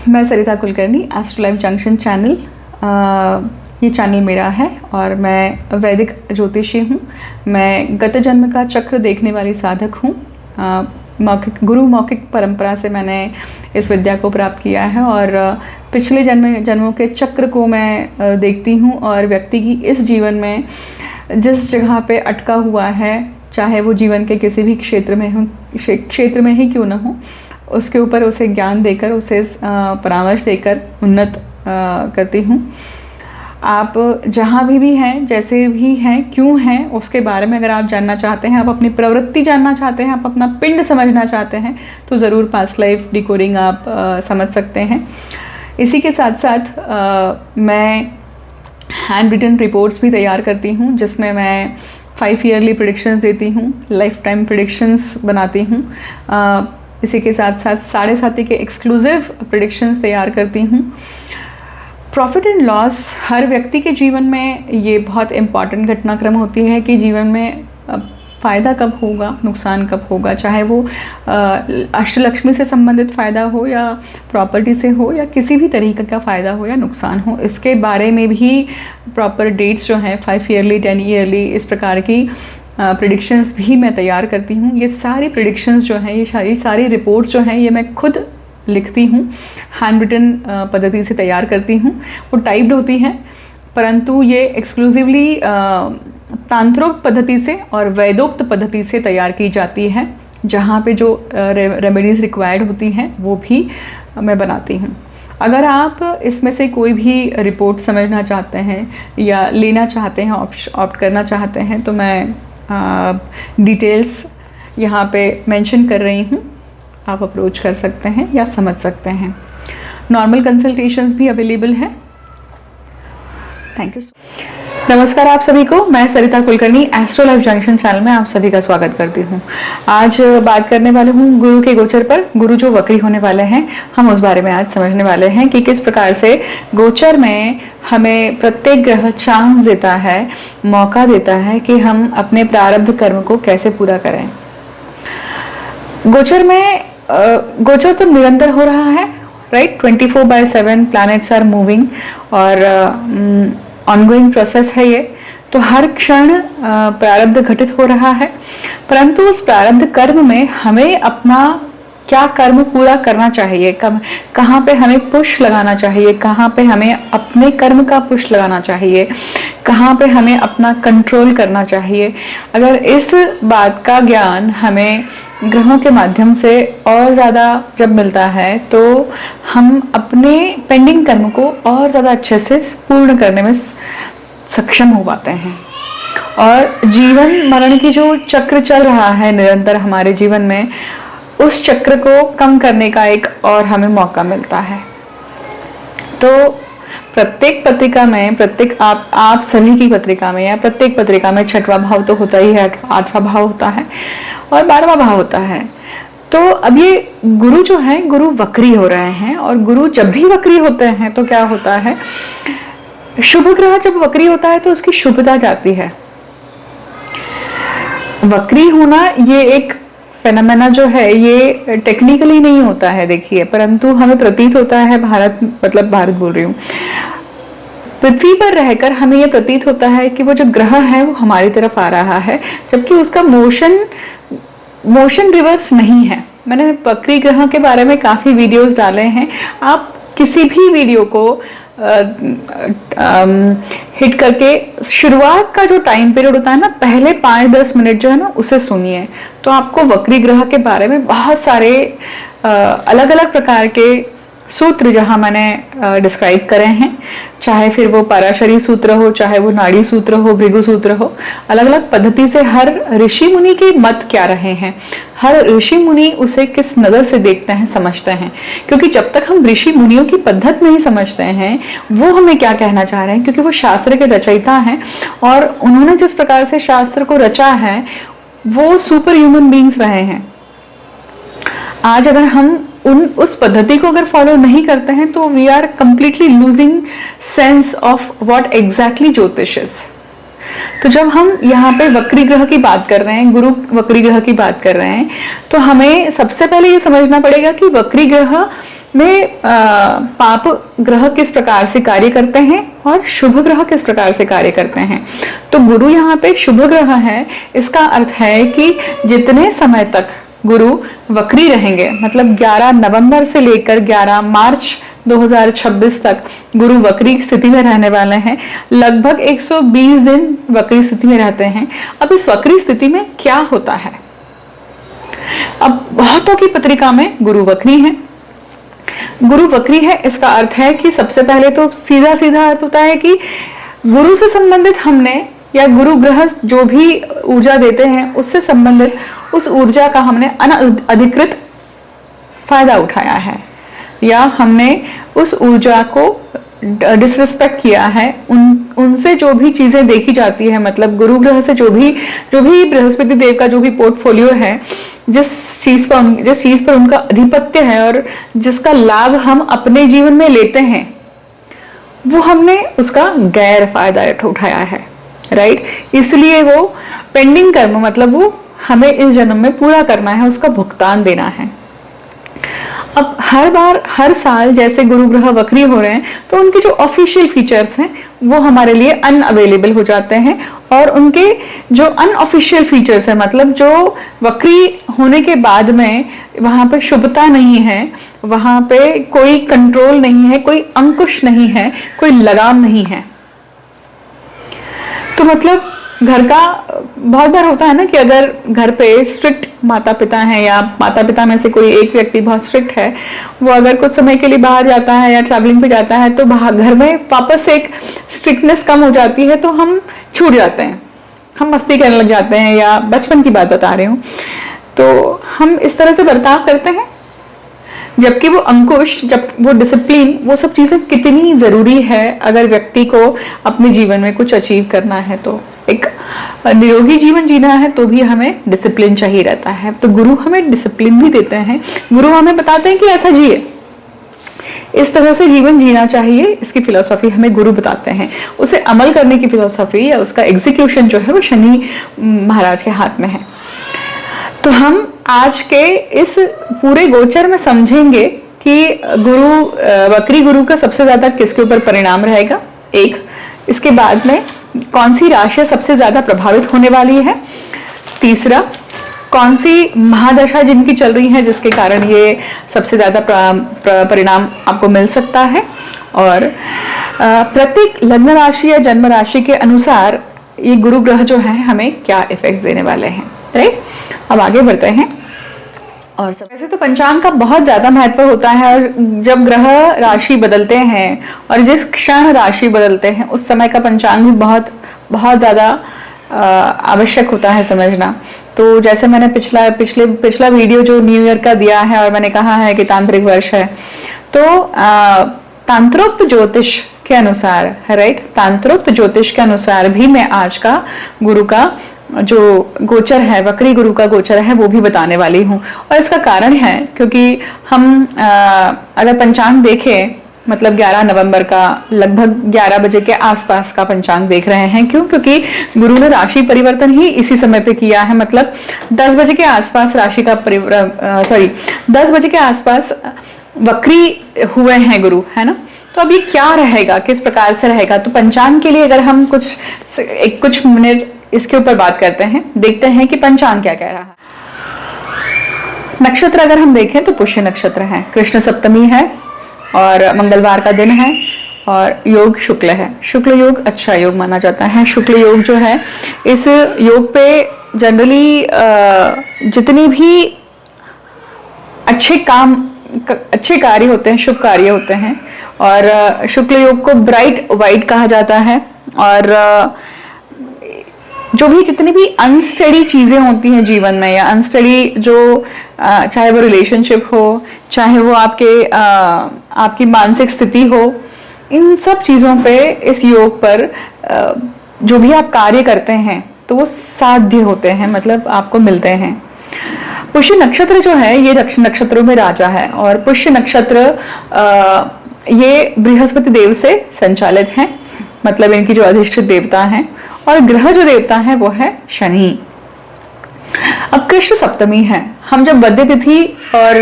मैं Sarita Kulkarni, astro life junction channel, ये channel मेरा है और मैं वैदिक ज्योतिषी हूँ। मैं गत जन्म का चक्र देखने वाली साधक हूँ। मौखिक परंपरा से मैंने इस विद्या को प्राप्त किया है और पिछले जन्मों के चक्र को मैं देखती हूँ और व्यक्ति की इस जीवन में जिस जगह पे अटका हुआ है, चाहे वो जीवन के किसी भी क्षेत्र में ही क्यों ना हो, उसके ऊपर उसे ज्ञान देकर, उसे परामर्श देकर उन्नत करती हूँ। आप जहाँ भी हैं, जैसे भी हैं, क्यों हैं, उसके बारे में अगर आप जानना चाहते हैं, आप अपनी प्रवृत्ति जानना चाहते हैं, आप अपना पिंड समझना चाहते हैं, तो ज़रूर पास्ट लाइफ डिकोडिंग आप समझ सकते हैं। इसी के साथ साथ मैं हैंड रिटन रिपोर्ट्स भी तैयार करती हूँ, जिसमें मैं 5 ईयरली प्रेडिक्शंस देती हूँ, लाइफ टाइम प्रेडिक्शंस बनाती हूँ। इसी के साथ साथ 7.5 के एक्सक्लूसिव प्रेडिक्शंस तैयार करती हूँ। प्रॉफिट एंड लॉस हर व्यक्ति के जीवन में ये बहुत इम्पॉर्टेंट घटनाक्रम होती है कि जीवन में फ़ायदा कब होगा, नुकसान कब होगा, चाहे वो अष्टलक्ष्मी से संबंधित फ़ायदा हो या प्रॉपर्टी से हो या किसी भी तरीके का फ़ायदा हो या नुकसान हो। इसके बारे में भी प्रॉपर डेट्स जो हैं 5 ईयरली, 10 ईयरली, इस प्रकार की प्रेडिक्शंस भी मैं तैयार करती हूँ। ये सारी प्रेडिक्शंस जो हैं, ये सारी रिपोर्ट्स जो हैं, ये मैं खुद लिखती हूँ, हैंड रिटन पद्धति से तैयार करती हूँ। वो टाइप्ड होती हैं, परंतु ये एक्सक्लूसिवली तांत्रिक पद्धति से और वैदोक्त पद्धति से तैयार की जाती है। जहाँ पे जो रेमेडीज़ रिक्वायर्ड होती हैं वो भी मैं बनाती हूँ। अगर आप इसमें से कोई भी रिपोर्ट समझना चाहते हैं या लेना चाहते हैं, ऑप्ट करना चाहते हैं, तो मैं डिटेल्स यहाँ पे मेंशन कर रही हूँ। आप अप्रोच कर सकते हैं या समझ सकते हैं। नॉर्मल कंसल्टेशंस भी अवेलेबल हैं। Thank you. नमस्कार आप सभी को, मैं Sarita Kulkarni, astro life junction channel में आप सभी का स्वागत करती हूँ। आज बात करने वाले हूँ गुरु के गोचर पर। गुरु जो वक्री होने वाले हैं, हम उस बारे में आज समझने वाले हैं कि किस प्रकार से गोचर में हमें प्रत्येक ग्रह चांस देता है, मौका देता है कि हम अपने प्रारब्ध कर्म को कैसे पूरा करें। गोचर तो निरंतर हो रहा है, राइट। 24/7 प्लैनेट्स आर मूविंग और ऑनगोइंग प्रोसेस है ये। तो हर क्षण प्रारब्ध घटित हो रहा है, परंतु उस प्रारब्ध कर्म में हमें अपना क्या कर्म पूरा करना चाहिए, कहाँ पे हमें पुश लगाना चाहिए, कहाँ पे हमें अपने कर्म का पुश लगाना चाहिए, कहाँ पे हमें अपना कंट्रोल करना चाहिए। अगर इस बात का ज्ञान हमें ग्रहों के माध्यम से और ज़्यादा जब मिलता है, तो हम अपने पेंडिंग कर्म को और ज़्यादा अच्छे से पूर्ण करने में सक्षम हो पाते हैं। और जीवन मरण की जो चक्र चल रहा है निरंतर हमारे जीवन में, उस चक्र को कम करने का एक और हमें मौका मिलता है। तो प्रत्येक पत्रिका में, प्रत्येक आप सभी की पत्रिका में या प्रत्येक पत्रिका में 6वां भाव तो होता ही है, 8वां भाव होता है और 12वां भाव होता है। तो अब ये गुरु जो है, गुरु वक्री हो रहे हैं, और गुरु जब भी वक्री होते हैं तो क्या होता है, शुभ ग्रह जब वक्री होता है तो उसकी शुभता जाती है। वक्री होना ये एक फेनोमेना जो है, ये टेक्निकली नहीं होता है, देखिए, परंतु हमें प्रतीत होता है, भारत बोल रही हूँ, पृथ्वी पर रहकर हमें ये प्रतीत होता है कि वो जो ग्रह है वो हमारी तरफ आ रहा है, जबकि उसका मोशन रिवर्स नहीं है। मैंने वक्री ग्रह के बारे में काफ़ी वीडियोस डाले हैं। आप किसी भी वीडियो को हिट करके शुरुआत का जो टाइम पीरियड होता है ना, पहले 5-10 मिनट जो है ना, उसे सुनिए, तो आपको वक्री ग्रह के बारे में बहुत सारे अलग अलग प्रकार के सूत्र जहाँ मैंने डिस्क्राइब करे हैं, चाहे फिर वो पराशरी सूत्र हो, चाहे वो नाड़ी सूत्र हो, भृगु सूत्र हो, अलग अलग पद्धति से हर ऋषि मुनि के मत क्या रहे हैं, हर ऋषि मुनि उसे किस नज़र से देखते हैं, समझते हैं। क्योंकि जब तक हम ऋषि मुनियों की पद्धत नहीं समझते हैं वो हमें क्या कहना चाह रहे हैं, क्योंकि वो शास्त्र के रचयिता हैं और उन्होंने जिस प्रकार से शास्त्र को रचा है वो सुपर ह्यूमन बींग्स रहे हैं। आज अगर हम उस पद्धति को अगर फॉलो नहीं करते हैं तो we are completely losing sense of what exactly jyotish is. तो जब हम यहाँ पे वक्री ग्रह की बात कर रहे हैं, गुरु वक्री ग्रह की बात कर रहे हैं, तो हमें सबसे पहले ये समझना पड़ेगा कि वक्री ग्रह में पाप ग्रह किस प्रकार से कार्य करते हैं और शुभ ग्रह किस प्रकार से कार्य करते हैं। तो गुरु यहाँ पे शुभ ग्रह है, इसका अर्थ है कि जितने समय तक गुरु वक्री रहेंगे, मतलब 11 नवंबर से लेकर 11 मार्च 2026 तक गुरु वक्री स्थिति में रहने वाले हैं। लगभग 120 दिन वक्री स्थिति में रहते हैं। अब इस वक्री स्थिति में क्या होता है, अब बहुतों की पत्रिका में गुरु वक्री है। गुरु वक्री है, इसका अर्थ है कि सबसे पहले तो सीधा सीधा अर्थ होता है कि गुरु से संबंधित हमने, या गुरु ग्रह जो भी ऊर्जा देते हैं उससे संबंधित उस ऊर्जा का हमने अनधिकृत फायदा उठाया है, या हमने उस ऊर्जा को डिसरिस्पेक्ट किया है। उनसे जो भी चीजें देखी जाती है, मतलब गुरु ग्रह से जो भी बृहस्पति देव का जो भी पोर्टफोलियो है, जिस चीज पर उनका अधिपत्य है और जिसका लाभ हम अपने जीवन में लेते हैं, वो हमने उसका गैर फायदा उठाया है, राइट। इसलिए वो पेंडिंग कर्म, मतलब वो हमें इस जन्म में पूरा करना है, उसका भुगतान देना है। अब हर साल जैसे गुरु ग्रह वक्री हो रहे हैं, तो उनके जो ऑफिशियल फीचर्स हैं वो हमारे लिए अनअवेलेबल हो जाते हैं, और उनके जो अनऑफिशियल फीचर्स हैं, मतलब जो वक्री होने के बाद में वहां पे शुभता नहीं है, वहां पे कोई कंट्रोल नहीं है, कोई अंकुश नहीं है, कोई लगाम नहीं है। तो मतलब घर का बहुत बार होता है ना कि अगर घर पे स्ट्रिक्ट माता पिता हैं, या माता पिता में से कोई एक व्यक्ति बहुत स्ट्रिक्ट है, वो अगर कुछ समय के लिए बाहर जाता है या ट्रैवलिंग पे जाता है, तो घर में वापस एक स्ट्रिक्टनेस कम हो जाती है, तो हम छूट जाते हैं, हम मस्ती करने लग जाते हैं, या बचपन की बात बता रही हूँ, तो हम इस तरह से बर्ताव करते हैं। जबकि वो अंकुश, जब वो डिसिप्लिन, वो सब चीजें कितनी जरूरी है अगर व्यक्ति को अपने जीवन में कुछ अचीव करना है। तो एक निरोगी जीवन जीना है तो भी हमें डिसिप्लिन चाहिए रहता है। तो गुरु हमें डिसिप्लिन भी देते हैं, गुरु हमें बताते हैं कि ऐसा जिए, इस तरह से जीवन जीना चाहिए। इसकी फिलॉसफी हमें गुरु बताते हैं। उसे अमल करने की फिलॉसफी या उसका एग्जीक्यूशन जो है वो शनि महाराज के हाथ में है। तो हम आज के इस पूरे गोचर में समझेंगे कि वक्री गुरु का सबसे ज्यादा किसके ऊपर परिणाम रहेगा, एक, इसके बाद में कौन सी राशि सबसे ज्यादा प्रभावित होने वाली है, तीसरा, कौन सी महादशा जिनकी चल रही है जिसके कारण ये सबसे ज्यादा परिणाम आपको मिल सकता है, और प्रत्येक लग्न राशि या जन्म राशि के अनुसार ये गुरु ग्रह जो है हमें क्या इफेक्ट्स देने वाले हैं, राइट। अब आगे बढ़ते हैं। और वैसे तो पंचांग का बहुत ज्यादा महत्व होता है, और जब ग्रह राशि बदलते हैं और जिस क्षण राशि बदलते हैं उस समय का पंचांग भी बहुत बहुत ज्यादा आवश्यक होता है समझना। तो जैसे मैंने पिछला वीडियो जो न्यू ईयर का दिया है, और मैंने कहा है कि तांत्रिक वर्ष है, तो तांत्रोक्त ज्योतिष के अनुसार, राइट, तांत्रोक्त ज्योतिष के अनुसार भी मैं आज का गुरु का जो गोचर है, वक्री गुरु का गोचर है, वो भी बताने वाली हूँ। और इसका कारण है क्योंकि हम अगर पंचांग देखें, मतलब 11 नवंबर का लगभग 11 बजे के आसपास का पंचांग देख रहे हैं। क्यों? क्योंकि गुरु ने राशि परिवर्तन ही इसी समय पे किया है, मतलब 10 बजे के आसपास राशि का 10 बजे के आसपास वक्री हुए हैं गुरु, है ना। तो अब ये क्या रहेगा, किस प्रकार से रहेगा, तो पंचांग के लिए अगर हम कुछ मिनट इसके ऊपर बात करते हैं, देखते हैं कि पंचांग क्या कह रहा है। नक्षत्र अगर हम देखें तो पुष्य नक्षत्र है, कृष्ण सप्तमी है और मंगलवार का दिन है, और योग शुक्ल है। शुक्ल योग अच्छा योग माना जाता है। शुक्ल योग जो है, इस योग पे जनरली जितनी भी अच्छे कार्य होते हैं, शुभ कार्य होते हैं, और शुक्ल योग को ब्राइट वाइट कहा जाता है। और जो भी जितनी भी अनस्टडी चीजें होती हैं जीवन में, या अनस्टडी जो चाहे वो रिलेशनशिप हो, चाहे वो आपकी मानसिक स्थिति हो, इन सब चीजों पे, इस योग पर जो भी आप कार्य करते हैं तो वो साध्य होते हैं, मतलब आपको मिलते हैं। पुष्य नक्षत्र जो है ये नक्षत्रों में राजा है, और पुष्य नक्षत्र ये बृहस्पति देव से संचालित है, मतलब इनकी जो अधिष्ठित देवता हैं, और ग्रह जो देवता है वो है शनि। अब कृष्ण सप्तमी है। हम जब वद्य तिथि और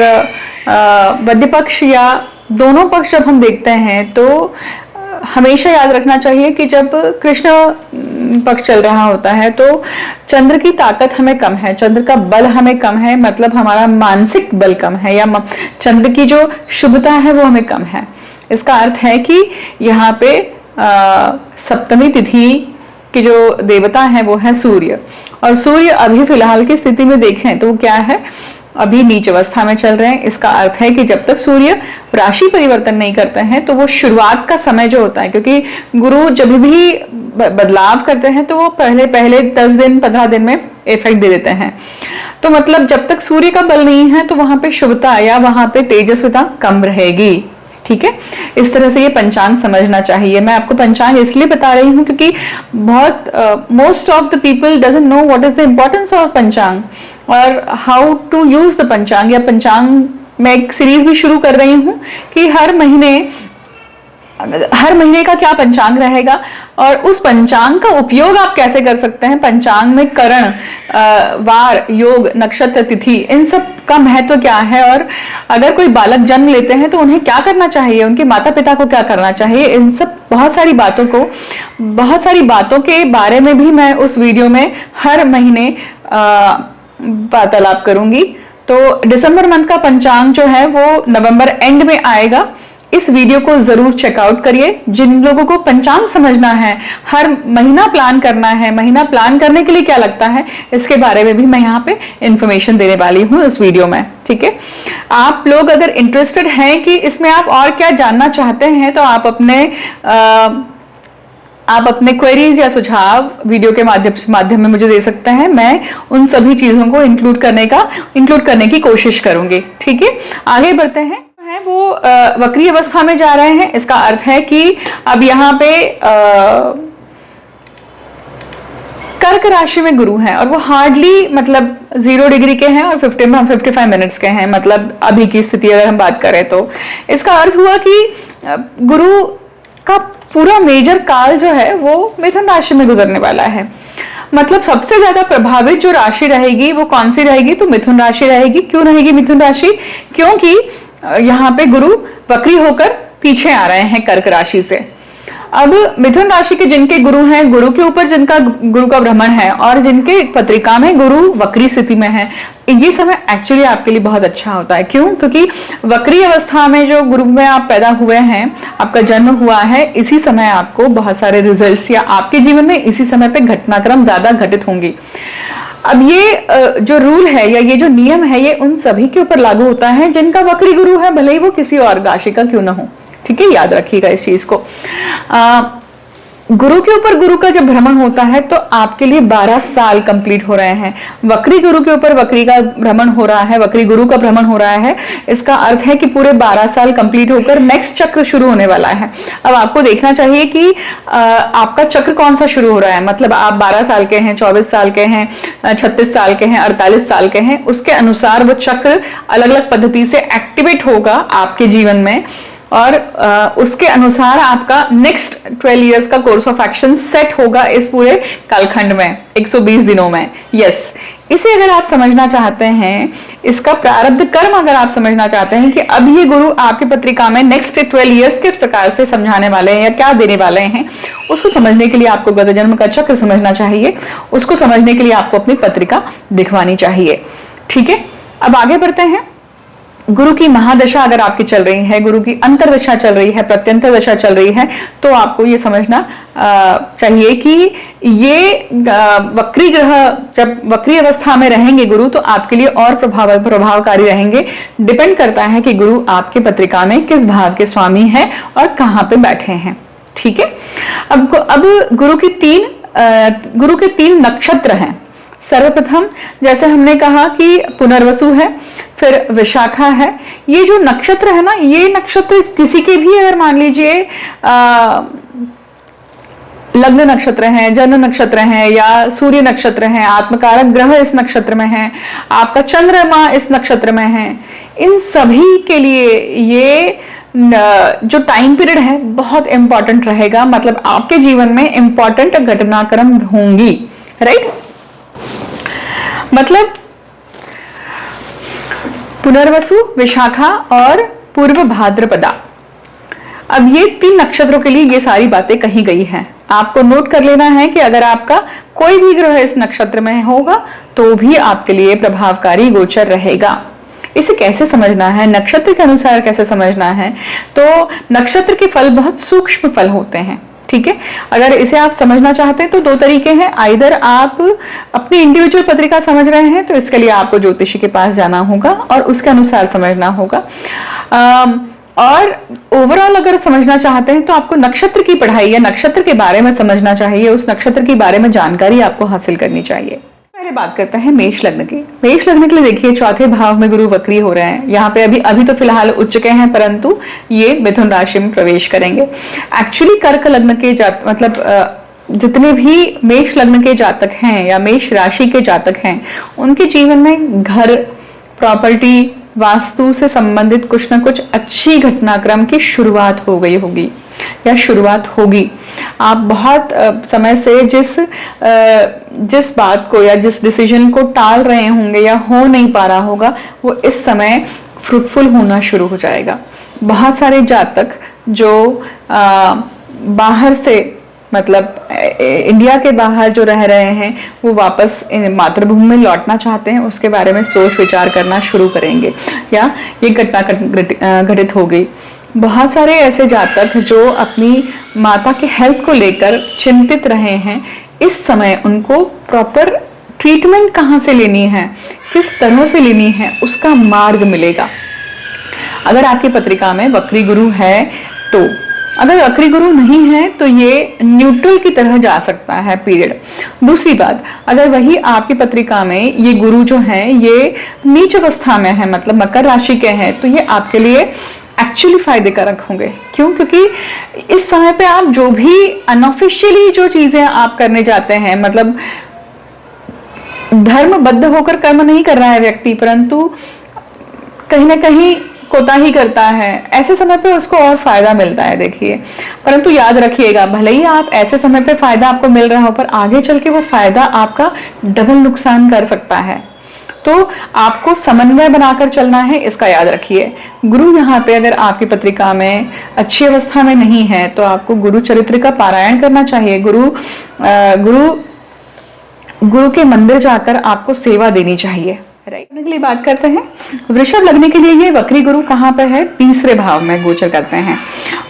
वद्य पक्ष या दोनों पक्ष जब हम देखते हैं तो हमेशा याद रखना चाहिए कि जब कृष्ण पक्ष चल रहा होता है तो चंद्र की ताकत हमें कम है, चंद्र का बल हमें कम है, मतलब हमारा मानसिक बल कम है, या चंद्र की जो शुभता है वो हमें कम है। इसका अर्थ है कि यहाँ पे सप्तमी तिथि की जो देवता है वो है सूर्य, और सूर्य अभी फिलहाल की स्थिति में देखें तो क्या है, अभी नीच अवस्था में चल रहे हैं। इसका अर्थ है कि जब तक सूर्य राशि परिवर्तन नहीं करते हैं तो वो शुरुआत का समय जो होता है, क्योंकि गुरु जब भी बदलाव करते हैं तो वो पहले 10 दिन 15 दिन में इफेक्ट दे देते हैं। तो मतलब जब तक सूर्य का बल नहीं है तो वहां पे शुभता या वहां पे तेजस्विता कम रहेगी। ठीक है, इस तरह से ये पंचांग समझना चाहिए। मैं आपको पंचांग इसलिए बता रही हूँ क्योंकि बहुत most of the people doesn't know what is the importance of पंचांग और हाउ टू यूज द पंचांग। या पंचांग मैं एक सीरीज भी शुरू कर रही हूँ कि हर महीने का क्या पंचांग रहेगा और उस पंचांग का उपयोग आप कैसे कर सकते हैं। पंचांग में करण, वार, योग, नक्षत्र, तिथि, इन सब का महत्व क्या है, और अगर कोई बालक जन्म लेते हैं तो उन्हें क्या करना चाहिए, उनके माता पिता को क्या करना चाहिए, इन सब बहुत सारी बातों के बारे में भी मैं उस वीडियो में हर महीने वार्तालाप करूंगी। तो दिसंबर मंथ का पंचांग जो है वो नवंबर एंड में आएगा। इस वीडियो को जरूर चेकआउट करिए। जिन लोगों को पंचांग समझना है, हर महीना प्लान करना है, महीना प्लान करने के लिए क्या लगता है, इसके बारे में भी मैं यहाँ पे इंफॉर्मेशन देने वाली हूँ इस वीडियो में। ठीक है, आप लोग अगर इंटरेस्टेड हैं कि इसमें आप और क्या जानना चाहते हैं तो आप अपने क्वेरीज या सुझाव वीडियो के माध्यम में मुझे दे सकते हैं। मैं उन सभी चीजों को इंक्लूड करने की कोशिश करूंगी। ठीक है, आगे बढ़ते हैं। वो वक्री अवस्था में जा रहे हैं। इसका अर्थ है कि अब यहाँ पे कर्क राशि में गुरु हैं और वो हार्डली मतलब 0 डिग्री के हैं और 55 मिनट्स के हैं, मतलब अभी की स्थिति अगर हम बात करें तो। इसका अर्थ हुआ कि गुरु का पूरा मेजर काल जो है वो मिथुन राशि में गुजरने वाला है। मतलब सबसे ज्यादा प्रभावित जो राशि रहेगी वो कौन सी रहेगी, तो मिथुन राशि रहेगी। क्यों रहेगी मिथुन राशि, क्योंकि यहाँ पे गुरु वक्री होकर पीछे आ रहे हैं कर्क राशि से। अब मिथुन राशि के जिनके गुरु हैं, गुरु के ऊपर जिनका गुरु का भ्रमण है और जिनके पत्रिका में गुरु वक्री स्थिति में है, ये समय एक्चुअली आपके लिए बहुत अच्छा होता है। क्यों, क्योंकि वक्री अवस्था में जो गुरु में आप पैदा हुए हैं, आपका जन्म हुआ है, इसी समय आपको बहुत सारे रिजल्ट्स या आपके जीवन में इसी समय पे घटनाक्रम ज्यादा घटित होंगी। अब ये जो रूल है या ये जो नियम है ये उन सभी के ऊपर लागू होता है जिनका वक्री गुरु है, भले ही वो किसी और राशि का क्यों ना हो। ठीक है, याद रखिएगा इस चीज को। गुरु के ऊपर गुरु का जब भ्रमण होता है तो आपके लिए 12 साल कंप्लीट हो रहे हैं। वक्री गुरु के ऊपर वक्री का भ्रमण हो रहा है, वक्री गुरु का भ्रमण हो रहा है। इसका अर्थ है कि पूरे 12 साल कंप्लीट होकर नेक्स्ट चक्र शुरू होने वाला है। अब आपको देखना चाहिए कि आपका चक्र कौन सा शुरू हो रहा है। मतलब आप 12 साल के हैं, 24 साल के हैं, 36 साल के हैं, 48 साल के हैं, उसके अनुसार वो चक्र अलग अलग पद्धति से एक्टिवेट होगा आपके जीवन में और उसके अनुसार आपका नेक्स्ट 12 इयर्स का कोर्स ऑफ एक्शन सेट होगा इस पूरे कालखंड में, 120 दिनों में। यस, इसे अगर आप समझना चाहते हैं, इसका प्रारब्ध कर्म अगर आप समझना चाहते हैं कि अब ये गुरु आपकी पत्रिका में नेक्स्ट 12 इयर्स किस प्रकार से समझाने वाले हैं या क्या देने वाले हैं, उसको समझने के लिए आपको गत जन्म का चक्र समझना चाहिए। उसको समझने के लिए आपको अपनी पत्रिका दिखवानी चाहिए। ठीक है, अब आगे बढ़ते हैं। गुरु की महादशा अगर आपकी चल रही है, गुरु की अंतरदशा चल रही है, प्रत्यंतर दशा चल रही है, तो आपको ये समझना चाहिए कि ये वक्री ग्रह जब वक्री अवस्था में रहेंगे गुरु, तो आपके लिए और प्रभावकारी रहेंगे। डिपेंड करता है कि गुरु आपके पत्रिका में किस भाव के स्वामी है और कहाँ पे बैठे हैं। ठीक है, अब गुरु के 3 नक्षत्र हैं। सर्वप्रथम जैसे हमने कहा कि पुनर्वसु है, फिर विशाखा है। ये जो नक्षत्र है ना, ये नक्षत्र किसी के भी अगर मान लीजिए लग्न नक्षत्र हैं, जन्म नक्षत्र हैं या सूर्य नक्षत्र हैं, आत्मकारक ग्रह इस नक्षत्र में है, आपका चंद्रमा इस नक्षत्र में है, इन सभी के लिए ये जो टाइम पीरियड है बहुत इंपॉर्टेंट रहेगा। मतलब आपके जीवन में इंपॉर्टेंट घटनाक्रम होंगी। राइट, मतलब पुनर्वसु, विशाखा और पूर्व भाद्रपदा। अब ये 3 नक्षत्रों के लिए ये सारी बातें कही गई हैं। आपको नोट कर लेना है कि अगर आपका कोई भी ग्रह इस नक्षत्र में होगा तो भी आपके लिए प्रभावकारी गोचर रहेगा। इसे कैसे समझना है, नक्षत्र के अनुसार कैसे समझना है, तो नक्षत्र के फल बहुत सूक्ष्म फल होते हैं, ठीक है। अगर इसे आप समझना चाहते हैं तो 2 तरीके हैं। आइदर आप अपनी इंडिविजुअल पत्रिका समझ रहे हैं तो इसके लिए आपको ज्योतिषी के पास जाना होगा और उसके अनुसार समझना होगा, और ओवरऑल अगर समझना चाहते हैं तो आपको नक्षत्र की पढ़ाई या नक्षत्र के बारे में समझना चाहिए, उस नक्षत्र के बारे में जानकारी आपको हासिल करनी चाहिए। पहले बात करते हैं मेष लग्न की। मेष लग्न के लिए देखिए 4थे भाव में गुरु वक्री हो रहे हैं। यहाँ पे अभी तो फिलहाल उच्च चुके हैं, परंतु ये मिथुन राशि में प्रवेश करेंगे। एक्चुअली कर्क लग्न के जितने भी मेष लग्न के जातक हैं या मेष राशि के जातक हैं, उनके जीवन में घर, प्रॉपर्टी, वास्तु से संबंधित कुछ न कुछ अच्छी घटनाक्रम की शुरुआत हो गई होगी या शुरुआत होगी। आप बहुत समय से जिस बात को या जिस डिसीजन को टाल रहे होंगे या हो नहीं पा रहा होगा, वो इस समय फ्रूटफुल होना शुरू हो जाएगा। बहुत सारे जातक जो बाहर से मतलब इंडिया के बाहर जो रह रहे हैं, वो वापस मातृभूमि में लौटना चाहते हैं, उसके बारे में सोच विचार करना शुरू करेंगे या ये घटना घटित हो गई। बहुत सारे ऐसे जातक जो अपनी माता के हेल्थ को लेकर चिंतित रहे हैं, इस समय उनको प्रॉपर ट्रीटमेंट कहाँ से लेनी है, किस तरह से लेनी है, उसका मार्ग मिलेगा। अगर आपकी पत्रिका में वक्री गुरु है तो, अगर वक्री गुरु नहीं है तो ये न्यूट्रल की तरह जा सकता है पीरियड। दूसरी बात, अगर वही आपकी पत्रिका में ये गुरु जो है ये नीच अवस्था में है, मतलब मकर राशि के हैं, तो ये आपके लिए एक्चुअली फायदे कारक होंगे। क्यों? क्योंकि इस समय पे आप जो भी अनऑफिशियली जो चीजें आप करने जाते हैं, मतलब धर्मबद्ध होकर कर्म नहीं कर रहा है व्यक्ति, परंतु कहीं ना कहीं कोताही करता है, ऐसे समय पे उसको और फायदा मिलता है। देखिए, परंतु याद रखिएगा, भले ही आप ऐसे समय पे फायदा आपको मिल रहा हो, पर आगे चल के वो फायदा आपका डबल नुकसान कर सकता है। तो आपको समन्वय बनाकर चलना है, इसका याद रखिए। गुरु यहाँ पे अगर आपकी पत्रिका में अच्छी अवस्था में नहीं है तो आपको गुरु चरित्र का पारायण करना चाहिए। गुरु के मंदिर जाकर आपको सेवा देनी चाहिए। राइट, के लिए बात करते हैं। वृषभ लग्न के लिए ये वक्री गुरु कहाँ पर है? 3रे भाव में गोचर करते हैं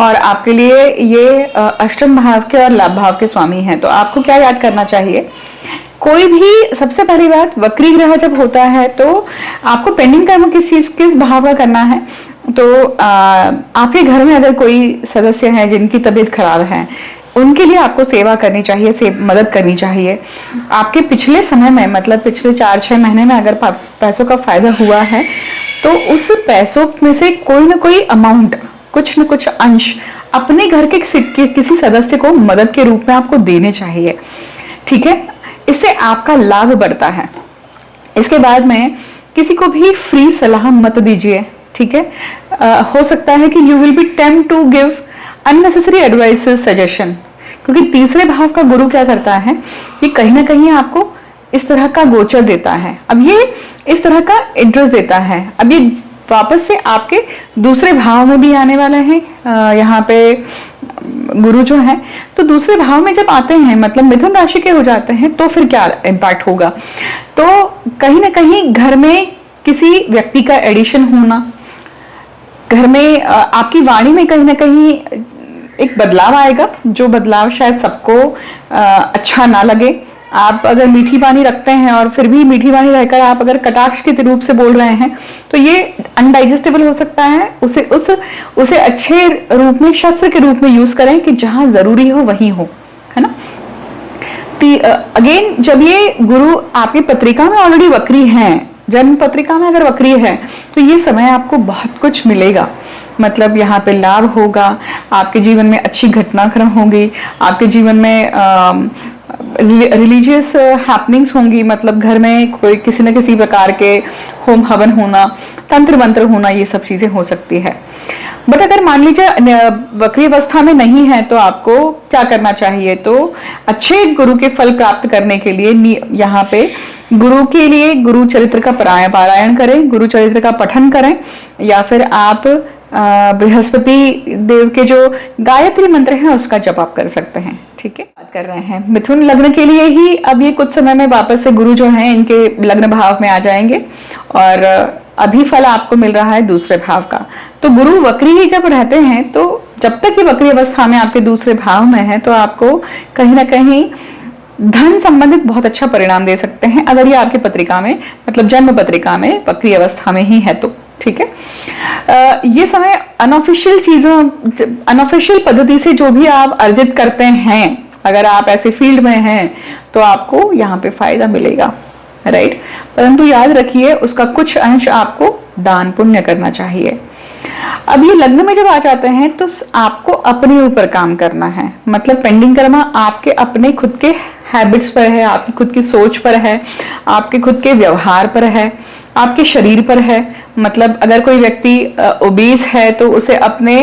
और आपके लिए ये अष्टम भाव के और लाभ भाव के स्वामी हैं। तो आपको क्या याद करना चाहिए? कोई भी, सबसे पहली बात, वक्री ग्रह जब होता है तो आपको पेंडिंग कर्म किस भाव का करना है। तो आपके घर में अगर कोई सदस्य है जिनकी तबीयत खराब है, उनके लिए आपको सेवा करनी चाहिए, मदद करनी चाहिए। आपके पिछले समय में, मतलब पिछले 4-6 महीने में अगर पैसों का फायदा हुआ है तो उस पैसों में से कोई ना कोई अमाउंट, कुछ न कुछ अंश अपने घर के किसी सदस्य को मदद के रूप में आपको देने चाहिए। ठीक है, इससे आपका लाभ बढ़ता है। इसके बाद में किसी को भी फ्री सलाह मत दीजिए। ठीक है, हो सकता है कि you will be tempt to give unnecessary advices, suggestion, क्योंकि 3रे भाव का गुरु क्या करता है, ये कहीं ना कहीं आपको इस तरह का गोचर देता है। अब ये इस तरह का इंटरेस्ट देता है, अब ये वापस से आपके 2रे भाव में भी आने वाला है। यहाँ पे गुरु जो है, तो 2रे भाव में जब आते हैं, मतलब मिथुन राशि के हो जाते हैं, तो फिर क्या इम्पैक्ट होगा? तो कहीं ना कहीं घर में किसी व्यक्ति का एडिशन होना, घर में आपकी वाणी में कहीं ना कहीं एक बदलाव आएगा, जो बदलाव शायद सबको अच्छा ना लगे। आप अगर मीठी वाणी रखते हैं और फिर भी मीठी वाणी रहकर आप अगर कटाक्ष के रूप से बोल रहे हैं तो ये अनडाइजेस्टेबल हो सकता है। उसे अच्छे रूप में, शस्त्र के रूप में यूज करें कि जहां जरूरी हो वहीं हो, है ना। अगेन, जब ये गुरु आपकी पत्रिका में ऑलरेडी वक्री हैं, जन्म पत्रिका में अगर वक्री है, तो ये समय आपको बहुत कुछ मिलेगा। मतलब यहाँ पे लाभ होगा, आपके जीवन में अच्छी घटनाक्रम होगी, आपके जीवन में रिलीजियस हैपनिंग्स होंगी, मतलब घर में कोई किसी न किसी प्रकार के होम हवन होना, तंत्र मंत्र होना, ये सब चीजें हो सकती है। बट अगर मान लीजिए वक्री अवस्था में नहीं है तो आपको क्या करना चाहिए? तो अच्छे गुरु के फल प्राप्त करने के लिए यहाँ पे गुरु के लिए गुरु चरित्र का पारायण करें, गुरु चरित्र का पठन करें, या फिर आप बृहस्पति देव के जो गायत्री मंत्र है उसका जप आप कर सकते हैं। ठीक है, बात कर रहे हैं मिथुन लग्न के लिए ही। अब ये कुछ समय में वापस से गुरु जो हैं इनके लग्न भाव में आ जाएंगे और अभी फल आपको मिल रहा है दूसरे भाव का। तो गुरु वक्री ही जब रहते हैं तो जब तक ये वक्री अवस्था में आपके दूसरे भाव में है तो आपको कहीं ना कहीं धन संबंधित बहुत अच्छा परिणाम दे सकते हैं, अगर ये आपकी पत्रिका में मतलब जन्म पत्रिका में वक्री अवस्था में ही है तो। ठीक है, ये समय अनऑफिशियल चीजों, अनऑफिशियल पद्धति से जो भी आप अर्जित करते हैं, अगर आप ऐसे फील्ड में हैं तो आपको यहाँ पे फायदा मिलेगा, राइट। परंतु याद रखिए उसका कुछ अंश आपको दान पुण्य करना चाहिए। अब ये लग्न में जब आ जाते हैं तो आपको अपने ऊपर काम करना है, मतलब पेंडिंग कर्मा आपके अपने खुद के हैबिट्स पर है, आपकी खुद की सोच पर है, आपके खुद के व्यवहार पर है, आपके शरीर पर है। मतलब अगर कोई व्यक्ति ओबीस है तो उसे अपने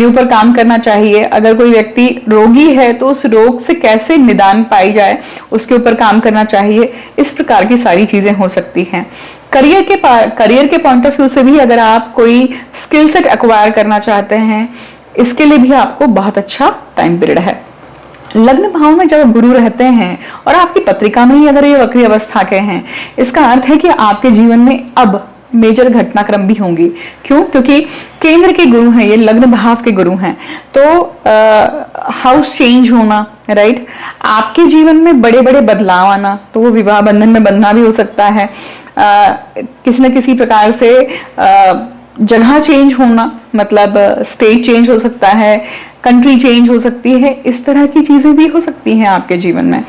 ऊपर काम करना चाहिए। अगर कोई व्यक्ति रोगी है तो उस रोग से कैसे निदान पाई जाए उसके ऊपर काम करना चाहिए। इस प्रकार की सारी चीजें हो सकती हैं। करियर के पॉइंट ऑफ व्यू से भी अगर आप कोई स्किल सेट एक्वायर करना चाहते हैं, इसके लिए भी आपको बहुत अच्छा टाइम पीरियड है। लग्न भाव में जब गुरु रहते हैं और आपकी पत्रिका में ही अगर ये वक्री अवस्था के हैं, इसका अर्थ है कि आपके जीवन में अब मेजर घटनाक्रम भी होंगी। क्यों? क्योंकि केंद्र के गुरु हैं, ये लग्न भाव के गुरु हैं। तो हाउस चेंज होना, राइट, आपके जीवन में बड़े बड़े बदलाव आना, तो वो विवाह बंधन में बंधना भी हो सकता है, किसी न किसी प्रकार से जगह चेंज होना, मतलब स्टेट चेंज हो सकता है, कंट्री चेंज हो सकती है, इस तरह की चीजें भी हो सकती हैं आपके जीवन में।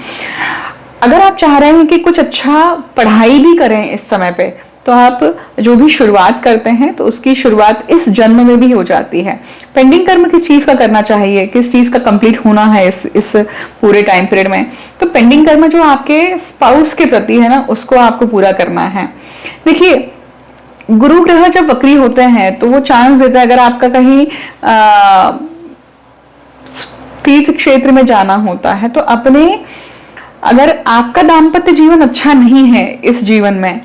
अगर आप चाह रहे हैं कि कुछ अच्छा पढ़ाई भी करें इस समय पे, तो आप जो भी शुरुआत करते हैं तो उसकी शुरुआत इस जन्म में भी हो जाती है। पेंडिंग कर्म किस चीज का करना चाहिए, किस चीज का कंप्लीट होना है इस पूरे टाइम पीरियड में, तो पेंडिंग कर्म जो आपके स्पाउस के प्रति है ना, उसको आपको पूरा करना है। देखिए, गुरु ग्रह जब वक्री होते हैं तो वो चांस देता है, अगर आपका कहीं तीर्थ क्षेत्र में जाना होता है तो अगर आपका दाम्पत्य जीवन अच्छा नहीं है इस जीवन में,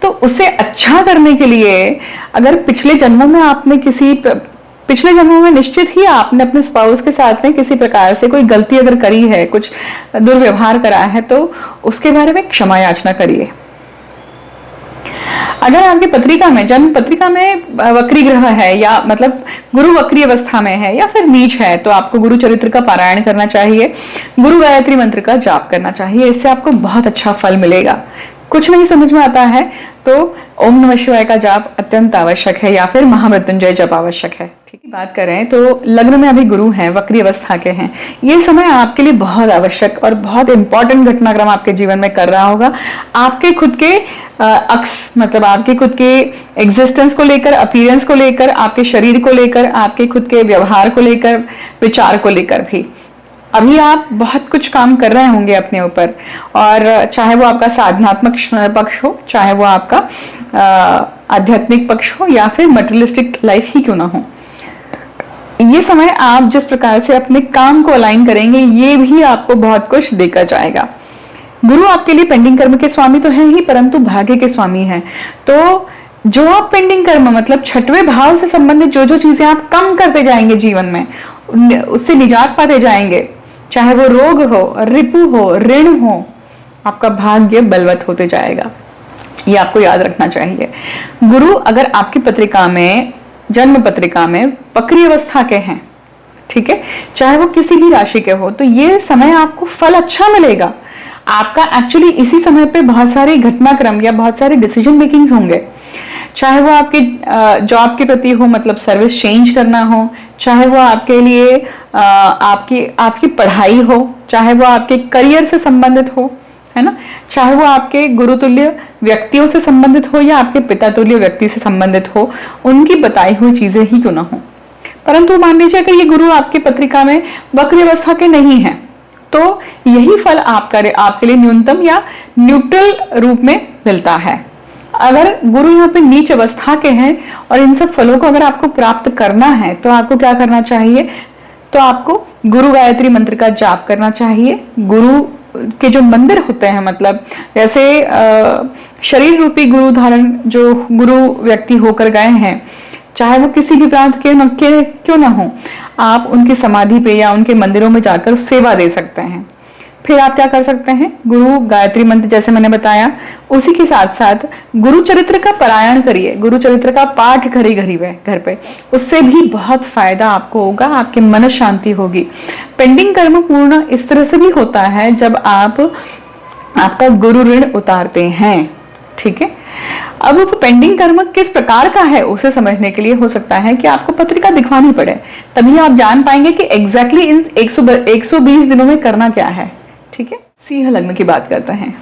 तो उसे अच्छा करने के लिए अगर पिछले जन्मों में निश्चित ही आपने अपने स्पाउस के साथ में किसी प्रकार से कोई गलती अगर करी है, कुछ दुर्व्यवहार करा है, तो उसके बारे में क्षमा याचना करिए। अगर आपकी पत्रिका में, जन्म पत्रिका में वक्री ग्रह है या मतलब गुरु वक्री अवस्था में है या फिर नीच है, तो आपको गुरु चरित्र का पारायण करना चाहिए, गुरु गायत्री मंत्र का जाप करना चाहिए। इससे आपको बहुत अच्छा फल मिलेगा। कुछ नहीं समझ में आता है तो ओम नमः शिवाय का जाप अत्यंत आवश्यक है या फिर महामृत्युंजय जप आवश्यक है। ठीक है, बात करें तो लग्न में अभी गुरु हैं, वक्री अवस्था के हैं, ये समय आपके लिए बहुत आवश्यक और बहुत इंपॉर्टेंट घटनाक्रम आपके जीवन में कर रहा होगा। आपके खुद के मतलब आपके खुद के एग्जिस्टेंस को लेकर, अपीयरेंस को लेकर, आपके शरीर को लेकर, आपके खुद के व्यवहार को लेकर, विचार को लेकर भी अभी आप बहुत कुछ काम कर रहे होंगे अपने ऊपर, और चाहे वो आपका साधनात्मक पक्ष हो, चाहे वो आपका आध्यात्मिक पक्ष हो या फिर मटेरियलिस्टिक लाइफ ही क्यों ना हो। ये समय आप जिस प्रकार से अपने काम को अलाइन करेंगे, ये भी आपको बहुत कुछ देकर जाएगा। गुरु आपके लिए पेंडिंग कर्म के स्वामी तो हैं ही, परंतु भाग्य के स्वामी हैं। तो जो आप पेंडिंग कर्म मतलब छठवें भाव से संबंधित जो चीजें आप कम करते जाएंगे जीवन में, उससे निजात पाते जाएंगे, चाहे वो रोग हो, रिपु हो, ऋण हो, आपका भाग्य बलवत होते जाएगा। ये आपको याद रखना चाहिए। गुरु अगर आपकी पत्रिका में, जन्म पत्रिका में वक्री अवस्था के हैं, ठीक है, चाहे वो किसी भी राशि के हो, तो ये समय आपको फल अच्छा मिलेगा। आपका एक्चुअली इसी समय पे बहुत सारे घटनाक्रम या बहुत सारे डिसीजन मेकिंग्स होंगे, चाहे वो आपके जॉब के प्रति हो, मतलब सर्विस चेंज करना हो, चाहे वो आपके लिए आपकी पढ़ाई हो, चाहे वो आपके करियर से संबंधित हो, है ना, चाहे वो आपके गुरुतुल्य व्यक्तियों से संबंधित हो या आपके पिता तुल्य व्यक्ति से संबंधित हो, उनकी बताई हुई चीजें ही क्यों ना हो। परंतु मान लीजिए अगर ये गुरु आपकी पत्रिका में वक्र अवस्था के नहीं है, तो यही फल आपके लिए न्यूनतम या न्यूट्रल रूप में मिलता है। अगर गुरु यहाँ पे नीच अवस्था के हैं और इन सब फलों को अगर आपको प्राप्त करना है, तो आपको क्या करना चाहिए, तो आपको गुरु गायत्री मंत्र का जाप करना चाहिए। गुरु के जो मंदिर होते हैं, मतलब जैसे शरीर रूपी गुरु धारण जो गुरु व्यक्ति होकर गए हैं, चाहे वो किसी भी प्रांत के क्यों ना हो, आप उनकी समाधि पे या उनके मंदिरों में जाकर सेवा दे सकते हैं। फिर आप क्या कर सकते हैं, गुरु गायत्री मंत्र जैसे मैंने बताया, उसी के साथ साथ गुरु चरित्र का पारायण करिए, गुरु चरित्र का पाठ करिए घर पे, उससे भी बहुत फायदा आपको होगा, आपकी मन शांति होगी। पेंडिंग कर्म पूर्ण इस तरह से भी होता है जब आप आपका गुरु ऋण उतारते हैं। ठीक है, अब वो पेंडिंग कर्म किस प्रकार का है उसे समझने के लिए हो सकता है कि आपको पत्रिका दिखवानी पड़े, तभी आप जान पाएंगे कि एग्जैक्टली इन 120 दिनों में करना क्या है। ठीक है, सिंह लग्न की बात करते हैं।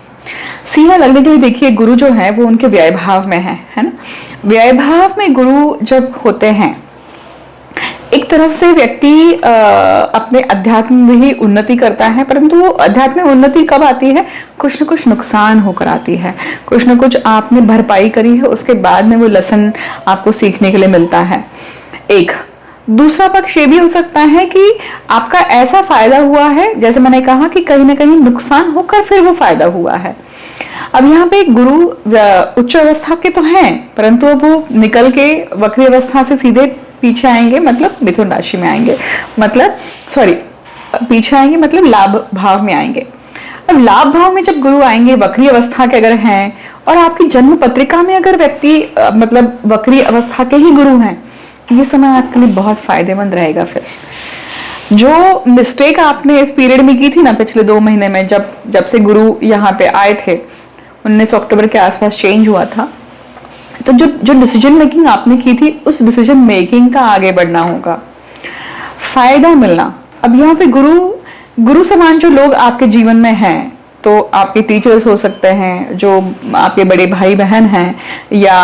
सिंह लग्न के लिए देखिए, गुरु जो है वो उनके व्यय भाव में है ना। व्यय भाव में गुरु जब होते हैं, एक तरफ से व्यक्ति अपने अध्यात्म में ही उन्नति करता है, परंतु वो अध्यात्म में उन्नति कब आती है, कुछ न कुछ नुकसान होकर आती है, कुछ न कुछ आपने भरपाई करी है, उसके बाद में वो लेसन आपको सीखने के लिए मिलता है। एक दूसरा पक्ष ये भी हो सकता है कि आपका ऐसा फायदा हुआ है, जैसे मैंने कहा कि कहीं ना कहीं नुकसान होकर फिर वो फायदा हुआ है। अब यहाँ पे गुरु उच्च अवस्था के तो हैं, परंतु अब वो निकल के वक्री अवस्था से सीधे पीछे आएंगे, मतलब मिथुन राशि में आएंगे, मतलब पीछे आएंगे मतलब लाभ भाव में आएंगे। अब लाभ भाव में जब गुरु आएंगे वक्री अवस्था के अगर हैं, और आपकी जन्म पत्रिका में अगर व्यक्ति मतलब वक्री अवस्था के ही गुरु हैं, ये समय आपके लिए बहुत फायदेमंद रहेगा। फिर जो मिस्टेक आपने इस पीरियड में की थी ना, पिछले 2 महीने में, जब से गुरु यहाँ पे आए थे, 19 अक्टूबर के आसपास चेंज हुआ था, तो जो डिसीजन मेकिंग आपने की थी, उस डिसीजन मेकिंग का आगे बढ़ना होगा, फायदा मिलना। अब यहाँ पे गुरु समान जो लोग आपके जीवन में हैं, तो आपके टीचर्स हो सकते हैं, जो आपके बड़े भाई बहन हैं, या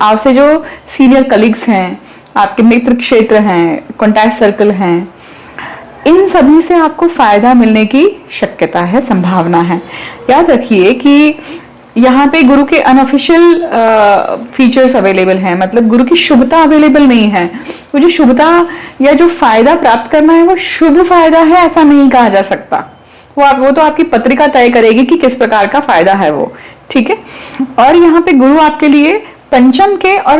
आपसे जो सीनियर कलीग्स हैं, आपके मित्र क्षेत्र हैं, कॉन्टैक्ट सर्कल हैं, इन सभी से आपको फायदा मिलने की शक्यता है, संभावना है। याद रखिए कि यहाँ पे गुरु के अनऑफिशियल फीचर्स अवेलेबल हैं, मतलब गुरु की शुभता अवेलेबल नहीं है। वो जो शुभता या जो फायदा प्राप्त करना है वो शुभ फायदा है ऐसा नहीं कहा जा सकता, वो तो आपकी पत्रिका तय करेगी कि किस प्रकार का फायदा है वो। ठीक है, और यहाँ पे गुरु आपके लिए पंचम के और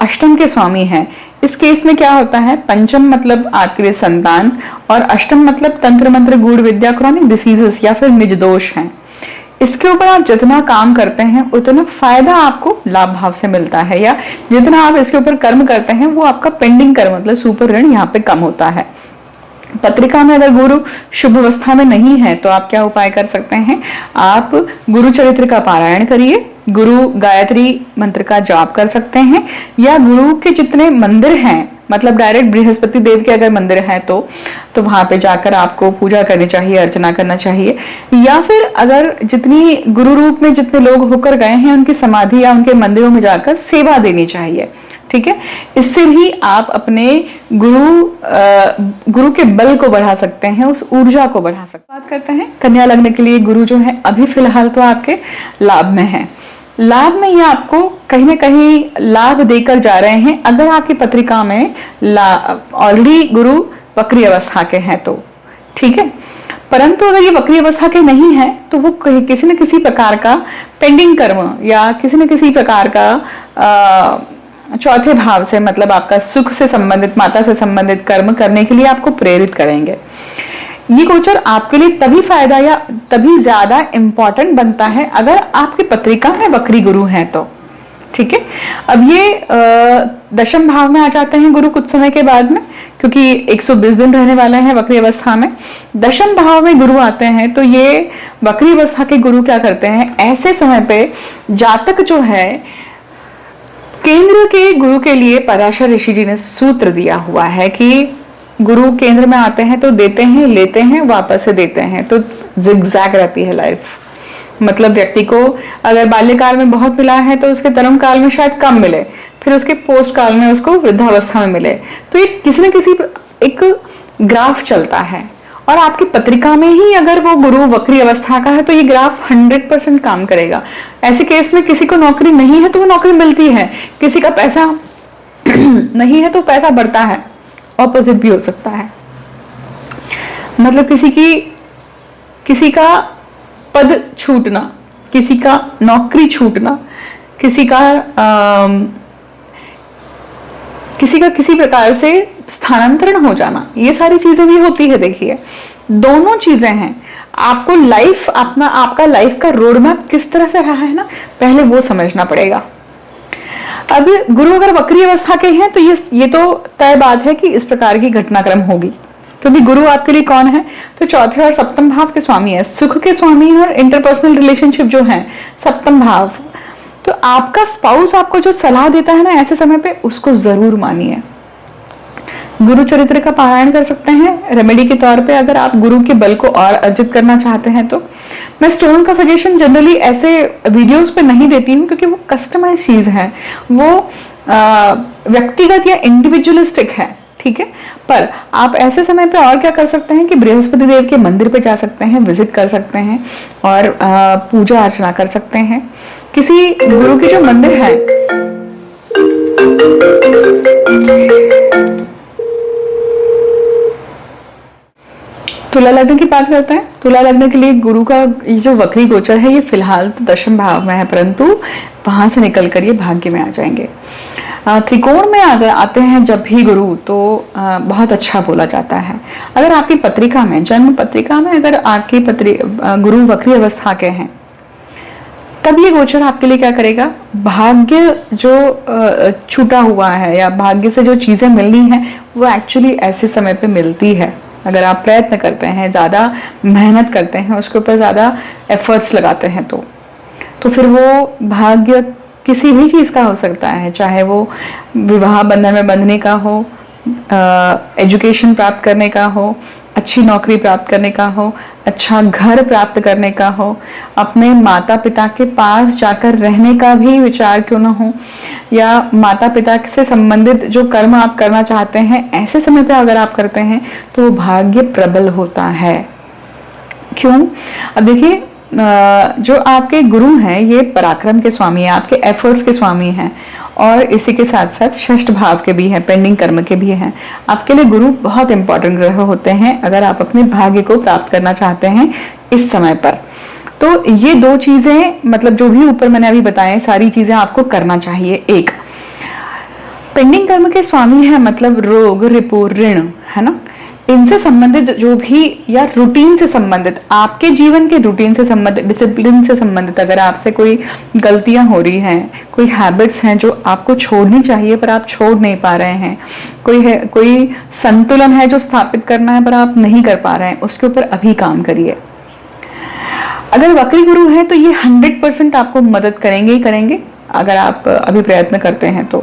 अष्टम के स्वामी हैं। इस केस में क्या होता है, पंचम मतलब आपके लिए संतान, और अष्टम मतलब तंत्र मंत्र गूढ़ विद्या क्रॉनिक डिसीजेस या फिर निज दोष हैं। इसके ऊपर आप जितना काम करते हैं उतना फायदा आपको लाभ भाव से मिलता है, या जितना आप इसके ऊपर कर्म करते हैं वो आपका पेंडिंग कर्म मतलब सुपर ऋण यहाँ पे कम होता है। पत्रिका में अगर गुरु शुभ अवस्था में नहीं है तो आप क्या उपाय कर सकते हैं, आप गुरु चरित्र का पारायण करिए, गुरु गायत्री मंत्र का जाप कर सकते हैं, या गुरु के जितने मंदिर हैं, मतलब डायरेक्ट बृहस्पति देव के अगर मंदिर है तो वहां पे जाकर आपको पूजा करनी चाहिए, अर्चना करना चाहिए, या फिर अगर जितनी गुरु रूप में जितने लोग होकर गए हैं उनकी समाधि या उनके मंदिरों में जाकर सेवा देनी चाहिए। ठीक है, इससे भी आप अपने गुरु के बल को बढ़ा सकते हैं, उस ऊर्जा को बढ़ा सकते हैं। बात करते हैं कन्या लग्न के लिए, गुरु जो है अभी फिलहाल तो आपके लाभ में है। लाभ में ये आपको कहीं ना कहीं लाभ देकर जा रहे हैं अगर आपकी पत्रिका में ऑलरेडी गुरु वक्री अवस्था के हैं तो। ठीक है, परंतु अगर ये वक्री अवस्था के नहीं है तो वो किसी न किसी प्रकार का पेंडिंग कर्म या किसी न किसी प्रकार का चौथे भाव से, मतलब आपका सुख से संबंधित, माता से संबंधित कर्म करने के लिए आपको प्रेरित करेंगे। ये गोचर आपके लिए तभी फायदा या तभी ज्यादा इंपॉर्टेंट बनता है अगर आपकी पत्रिका में वक्री गुरु हैं तो। ठीक है, अब ये दशम भाव में आ जाते हैं गुरु कुछ समय के बाद में, क्योंकि 120 दिन रहने वाले हैं वक्री अवस्था में। दशम भाव में गुरु आते हैं तो ये वक्री अवस्था के गुरु क्या करते हैं, ऐसे समय पे जातक जो है, केंद्र के गुरु के लिए पराशर ऋषि जी ने सूत्र दिया हुआ है कि गुरु केंद्र में आते हैं तो देते हैं, लेते हैं, वापस से देते हैं, तो जिगजैग रहती है लाइफ। मतलब व्यक्ति को अगर बाल्यकाल में बहुत मिला है तो उसके तरुण काल में शायद कम मिले, फिर उसके पोस्ट काल में उसको वृद्धावस्था में मिले, तो ये किसी न किसी एक ग्राफ चलता है। और आपकी पत्रिका में ही अगर वो गुरु वक्री अवस्था का है तो ये ग्राफ 100% काम करेगा। ऐसे केस में किसी को नौकरी नहीं है तो वो नौकरी मिलती है, किसी का पैसा नहीं है तो पैसा बढ़ता है, ऑपोजिट भी हो सकता है। मतलब किसी का पद छूटना, किसी का नौकरी छूटना, किसी का किसी का किसी प्रकार से स्थानांतरण हो जाना, ये सारी चीजें भी होती है। देखिए दोनों चीजें हैं। आपको लाइफ अपना आपका लाइफ का रोड मैप किस तरह से रहा है ना, पहले वो समझना पड़ेगा। अब गुरु अगर वक्री अवस्था के हैं तो ये तो तय बात है कि इस प्रकार की घटनाक्रम होगी, क्योंकि गुरु आपके लिए कौन है, तो चौथे और सप्तम भाव के स्वामी है, सुख के स्वामी है, और इंटरपर्सनल रिलेशनशिप जो है सप्तम भाव। तो आपका स्पाउस आपको जो सलाह देता है ना ऐसे समय पे, उसको जरूर मानिए। गुरु चरित्र का पारायण कर सकते हैं रेमेडी के तौर पे, अगर आप गुरु के बल को और अर्जित करना चाहते हैं तो। मैं स्टोन का सजेशन जनरली ऐसे वीडियोस पे नहीं देती हूँ, क्योंकि वो कस्टमाइज चीज है, वो व्यक्तिगत या इंडिविजुअलिस्टिक है, ठीक है। पर आप ऐसे समय पे और क्या कर सकते हैं कि बृहस्पति देव के मंदिर पे जा सकते हैं, विजिट कर सकते हैं, और पूजा अर्चना कर सकते हैं। किसी गुरु के जो मंदिर है, तुला लग्न की बात करते हैं। तुला लग्न के लिए गुरु का ये जो वक्री गोचर है, ये फिलहाल तो दशम भाव में है, परंतु वहां से निकल कर ये भाग्य में आ जाएंगे। त्रिकोण में आते हैं जब भी गुरु, तो बहुत अच्छा बोला जाता है। अगर आपकी पत्रिका में, जन्म पत्रिका में अगर आपकी गुरु वक्री अवस्था के हैं, तब ये गोचर आपके लिए क्या करेगा, भाग्य जो छूटा हुआ है या भाग्य से जो चीजें मिलनी है वो एक्चुअली ऐसे समय पे मिलती है। अगर आप प्रयत्न करते हैं, ज्यादा मेहनत करते हैं, उसके ऊपर ज्यादा एफर्ट्स लगाते हैं, तो फिर वो भाग्य किसी भी चीज का हो सकता है, चाहे वो विवाह बंधन में बंधने का हो, एजुकेशन प्राप्त करने का हो, अच्छी नौकरी प्राप्त करने का हो, अच्छा घर प्राप्त करने का हो, अपने माता पिता के पास जाकर रहने का भी विचार क्यों ना हो, या माता पिता से संबंधित जो कर्म आप करना चाहते हैं ऐसे समय पे अगर आप करते हैं तो वो भाग्य प्रबल होता है। क्यों? अब देखिए, जो आपके गुरु हैं ये पराक्रम के स्वामी हैं, आपके एफर्ट्स के स्वामी हैं, और इसी के साथ साथ षष्ठ भाव के भी हैं, पेंडिंग कर्म के भी हैं। आपके लिए गुरु बहुत इंपॉर्टेंट ग्रह होते हैं अगर आप अपने भाग्य को प्राप्त करना चाहते हैं इस समय पर। तो ये दो चीजें, मतलब जो भी ऊपर मैंने अभी बताए सारी चीजें आपको करना चाहिए। एक, पेंडिंग कर्म के स्वामी है, मतलब रोग, रिपु, ऋण, है ना, इनसे संबंधित जो भी, या रूटीन से संबंधित, आपके जीवन के रूटीन से संबंधित, डिसिप्लिन से संबंधित, अगर आपसे कोई गलतियां हो रही हैं, कोई हैबिट्स हैं जो आपको छोड़नी चाहिए पर आप छोड़ नहीं पा रहे हैं, कोई संतुलन है जो स्थापित करना है पर आप नहीं कर पा रहे हैं, उसके ऊपर अभी काम करिए। अगर वक्री गुरु है तो ये 100% आपको मदद करेंगे ही करेंगे अगर आप अभी प्रयत्न करते हैं तो।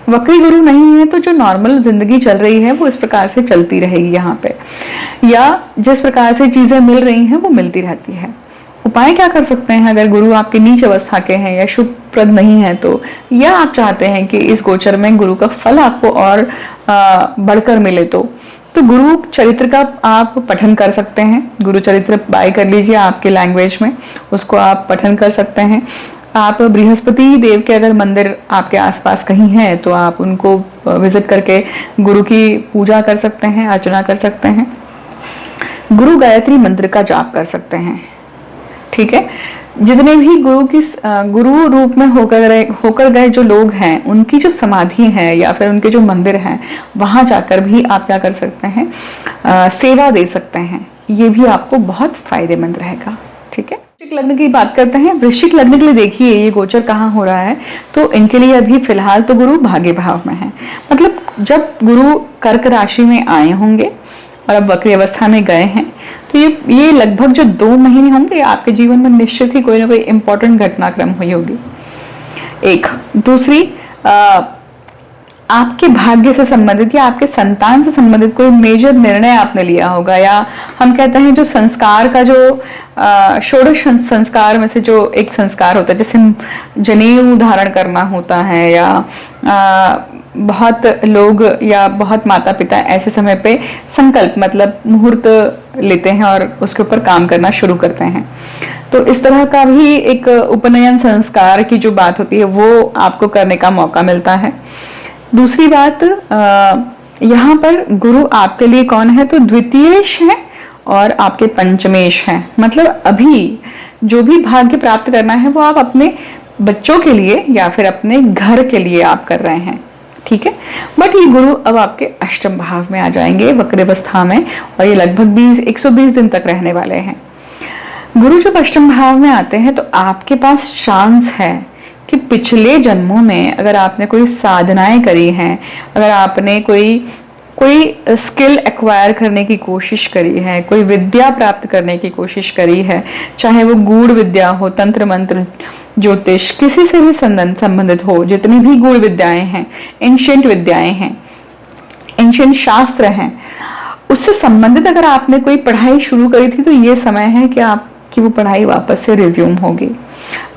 वक्री गुरु नहीं है तो जो नॉर्मल जिंदगी चल रही है वो इस प्रकार से चलती रहेगी यहाँ पे, या जिस प्रकार से चीजें मिल रही हैं वो मिलती रहती है। उपाय क्या कर सकते हैं अगर गुरु आपके नीच अवस्था के हैं या शुभप्रद नहीं है तो, या आप चाहते हैं कि इस गोचर में गुरु का फल आपको और बढ़कर मिले तो गुरु चरित्र का आप पठन कर सकते हैं। गुरु चरित्र बाय कर लीजिए आपके लैंग्वेज में, उसको आप पठन कर सकते हैं। आप बृहस्पति देव के अगर मंदिर आपके आसपास कहीं है तो आप उनको विजिट करके गुरु की पूजा कर सकते हैं, अर्चना कर सकते हैं। गुरु गायत्री मंत्र का जाप कर सकते हैं, ठीक है। जितने भी गुरु रूप में होकर गए जो लोग हैं, उनकी जो समाधि है या फिर उनके जो मंदिर हैं, वहां जाकर भी आप क्या कर सकते हैं, सेवा दे सकते हैं। ये भी आपको बहुत फायदेमंद रहेगा, ठीक है। वृश्चिक लग्न की बात करते हैं। वृश्चिक लग्न के लिए देखिए ये गोचर कहाँ हो रहा है, तो इनके लिए अभी फिलहाल तो गुरु भाग्य भाव में है। मतलब जब गुरु कर्क राशि में आए होंगे और अब वक्री अवस्था में गए हैं तो ये लगभग जो 2 महीने होंगे आपके जीवन में निश्चित ही कोई ना कोई इंपॉर्टेंट घटनाक्रम हुई होगी। एक दूसरी, आपके भाग्य से संबंधित या आपके संतान से संबंधित कोई मेजर निर्णय आपने लिया होगा, या हम कहते हैं जो संस्कार का जो षोडश संस्कार में से जो एक संस्कार होता है, जैसे जनेऊ धारण करना होता है, या बहुत लोग या बहुत माता पिता ऐसे समय पे संकल्प मतलब मुहूर्त लेते हैं और उसके ऊपर काम करना शुरू करते हैं। तो इस तरह का भी एक उपनयन संस्कार की जो बात होती है वो आपको करने का मौका मिलता है। दूसरी बात, यहाँ पर गुरु आपके लिए कौन है, तो द्वितीयेश है और आपके पंचमेश है। मतलब अभी जो भी भाग्य प्राप्त करना है वो आप अपने बच्चों के लिए या फिर अपने घर के लिए आप कर रहे हैं, ठीक है। बट ये गुरु अब आपके अष्टम भाव में आ जाएंगे वक्र अवस्था में, और ये लगभग 120 दिन तक रहने वाले हैं। गुरु जब अष्टम भाव में आते हैं तो आपके पास चांस है कि पिछले जन्मों में अगर आपने कोई साधनाएं करी हैं, अगर आपने कोई स्किल एक्वायर करने की कोशिश करी है, कोई विद्या प्राप्त करने की कोशिश करी है, चाहे वो गूढ़ विद्या हो, तंत्र मंत्र, ज्योतिष, किसी से भी संबंधित हो, जितनी भी गूढ़ विद्याएं हैं, एंशिएंट विद्याएं हैं, एंशिएंट शास्त्र हैं, उससे संबंधित अगर आपने कोई पढ़ाई शुरू करी थी तो ये समय है कि आपकी वो पढ़ाई वापस से रिज्यूम होगी,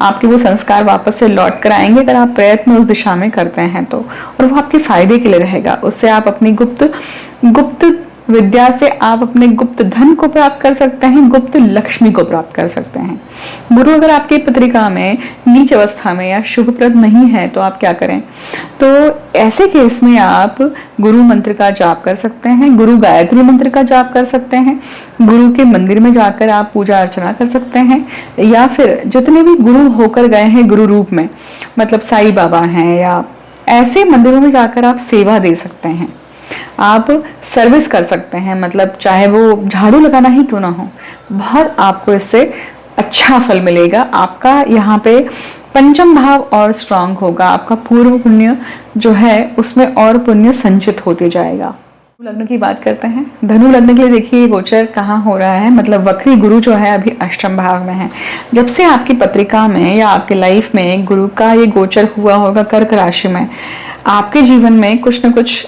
आपके वो संस्कार वापस से लौट कर आएंगे अगर आप प्रयत्न उस दिशा में करते हैं तो, और वो आपके फायदे के लिए रहेगा। उससे आप अपनी गुप्त विद्या से आप अपने गुप्त धन को प्राप्त कर सकते हैं, गुप्त लक्ष्मी को प्राप्त कर सकते हैं। गुरु अगर आपकी पत्रिका में नीच अवस्था में या शुभप्रद नहीं है तो आप क्या करें? तो ऐसे केस में आप गुरु मंत्र का जाप कर सकते हैं, गुरु गायत्री मंत्र का जाप कर सकते हैं, गुरु के मंदिर में जाकर आप पूजा अर्चना कर सकते हैं, या फिर जितने भी गुरु होकर गए हैं गुरु रूप में, मतलब साईं बाबा हैं, या ऐसे मंदिरों में जाकर आप सेवा दे सकते हैं, आप सर्विस कर सकते हैं, मतलब चाहे वो झाड़ू लगाना ही क्यों ना हो, बहुत आपको इससे अच्छा फल मिलेगा। आपका यहाँ पे पंचम भाव और स्ट्रांग होगा, आपका पूर्व पुण्य जो है उसमें और पुण्य संचित होते जाएगा। लग्न की बात करते हैं। धनु लग्न के लिए देखिए गोचर कहाँ हो रहा है, मतलब वक्री गुरु जो है अभी अष्टम भाव में है। जब से आपकी पत्रिका में या आपके लाइफ में गुरु का ये गोचर हुआ होगा कर्क राशि में, आपके जीवन में कुछ न कुछ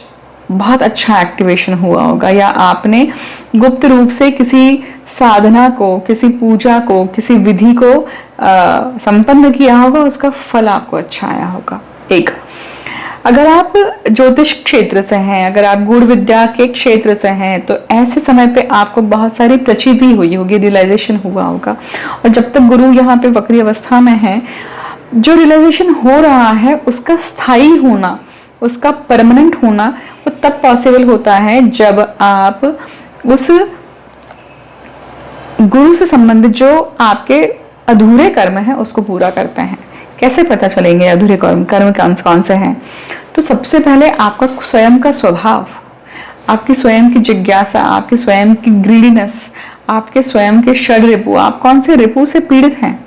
बहुत अच्छा एक्टिवेशन हुआ होगा, या आपने गुप्त रूप से किसी साधना को, किसी पूजा को, किसी विधि को संपन्न किया होगा, उसका फल आपको अच्छा आया होगा। एक, अगर आप ज्योतिष क्षेत्र से हैं, अगर आप गूढ़ विद्या के क्षेत्र से हैं, तो ऐसे समय पे आपको बहुत सारी प्रचिति हुई होगी, रियलाइजेशन हुआ होगा। और जब तक गुरु यहाँ पे वक्री अवस्था में है, जो रियलाइजेशन हो रहा है उसका स्थायी होना, उसका परमानेंट होना वो तब पॉसिबल होता है जब आप उस गुरु से संबंधित जो आपके अधूरे कर्म है उसको पूरा करते हैं। कैसे पता चलेंगे अधूरे कर्म कौन से हैं? तो सबसे पहले आपका स्वयं का स्वभाव, आपकी स्वयं की जिज्ञासा, आपकी स्वयं की ग्रीडीनेस, आपके स्वयं के षड रिपु, आप कौन से रिपु से पीड़ित हैं?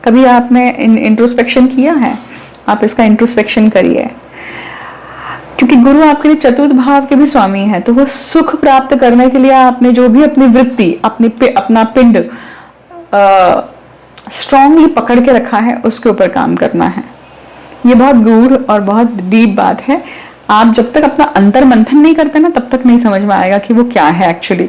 कभी आपने इंट्रोस्पेक्शन किया है? आप इसका इंट्रोस्पेक्शन करिए, क्योंकि गुरु आपके लिए चतुर्थ भाव के भी स्वामी है, तो वो सुख प्राप्त करने के लिए आपने जो भी अपनी वृत्ति, अपना पिंड स्ट्रांगली पकड़ के रखा है उसके ऊपर काम करना है। ये बहुत गूढ़ और बहुत डीप बात है। आप जब तक अपना अंतर मंथन नहीं करते ना, तब तक नहीं समझ में आएगा कि वो क्या है एक्चुअली।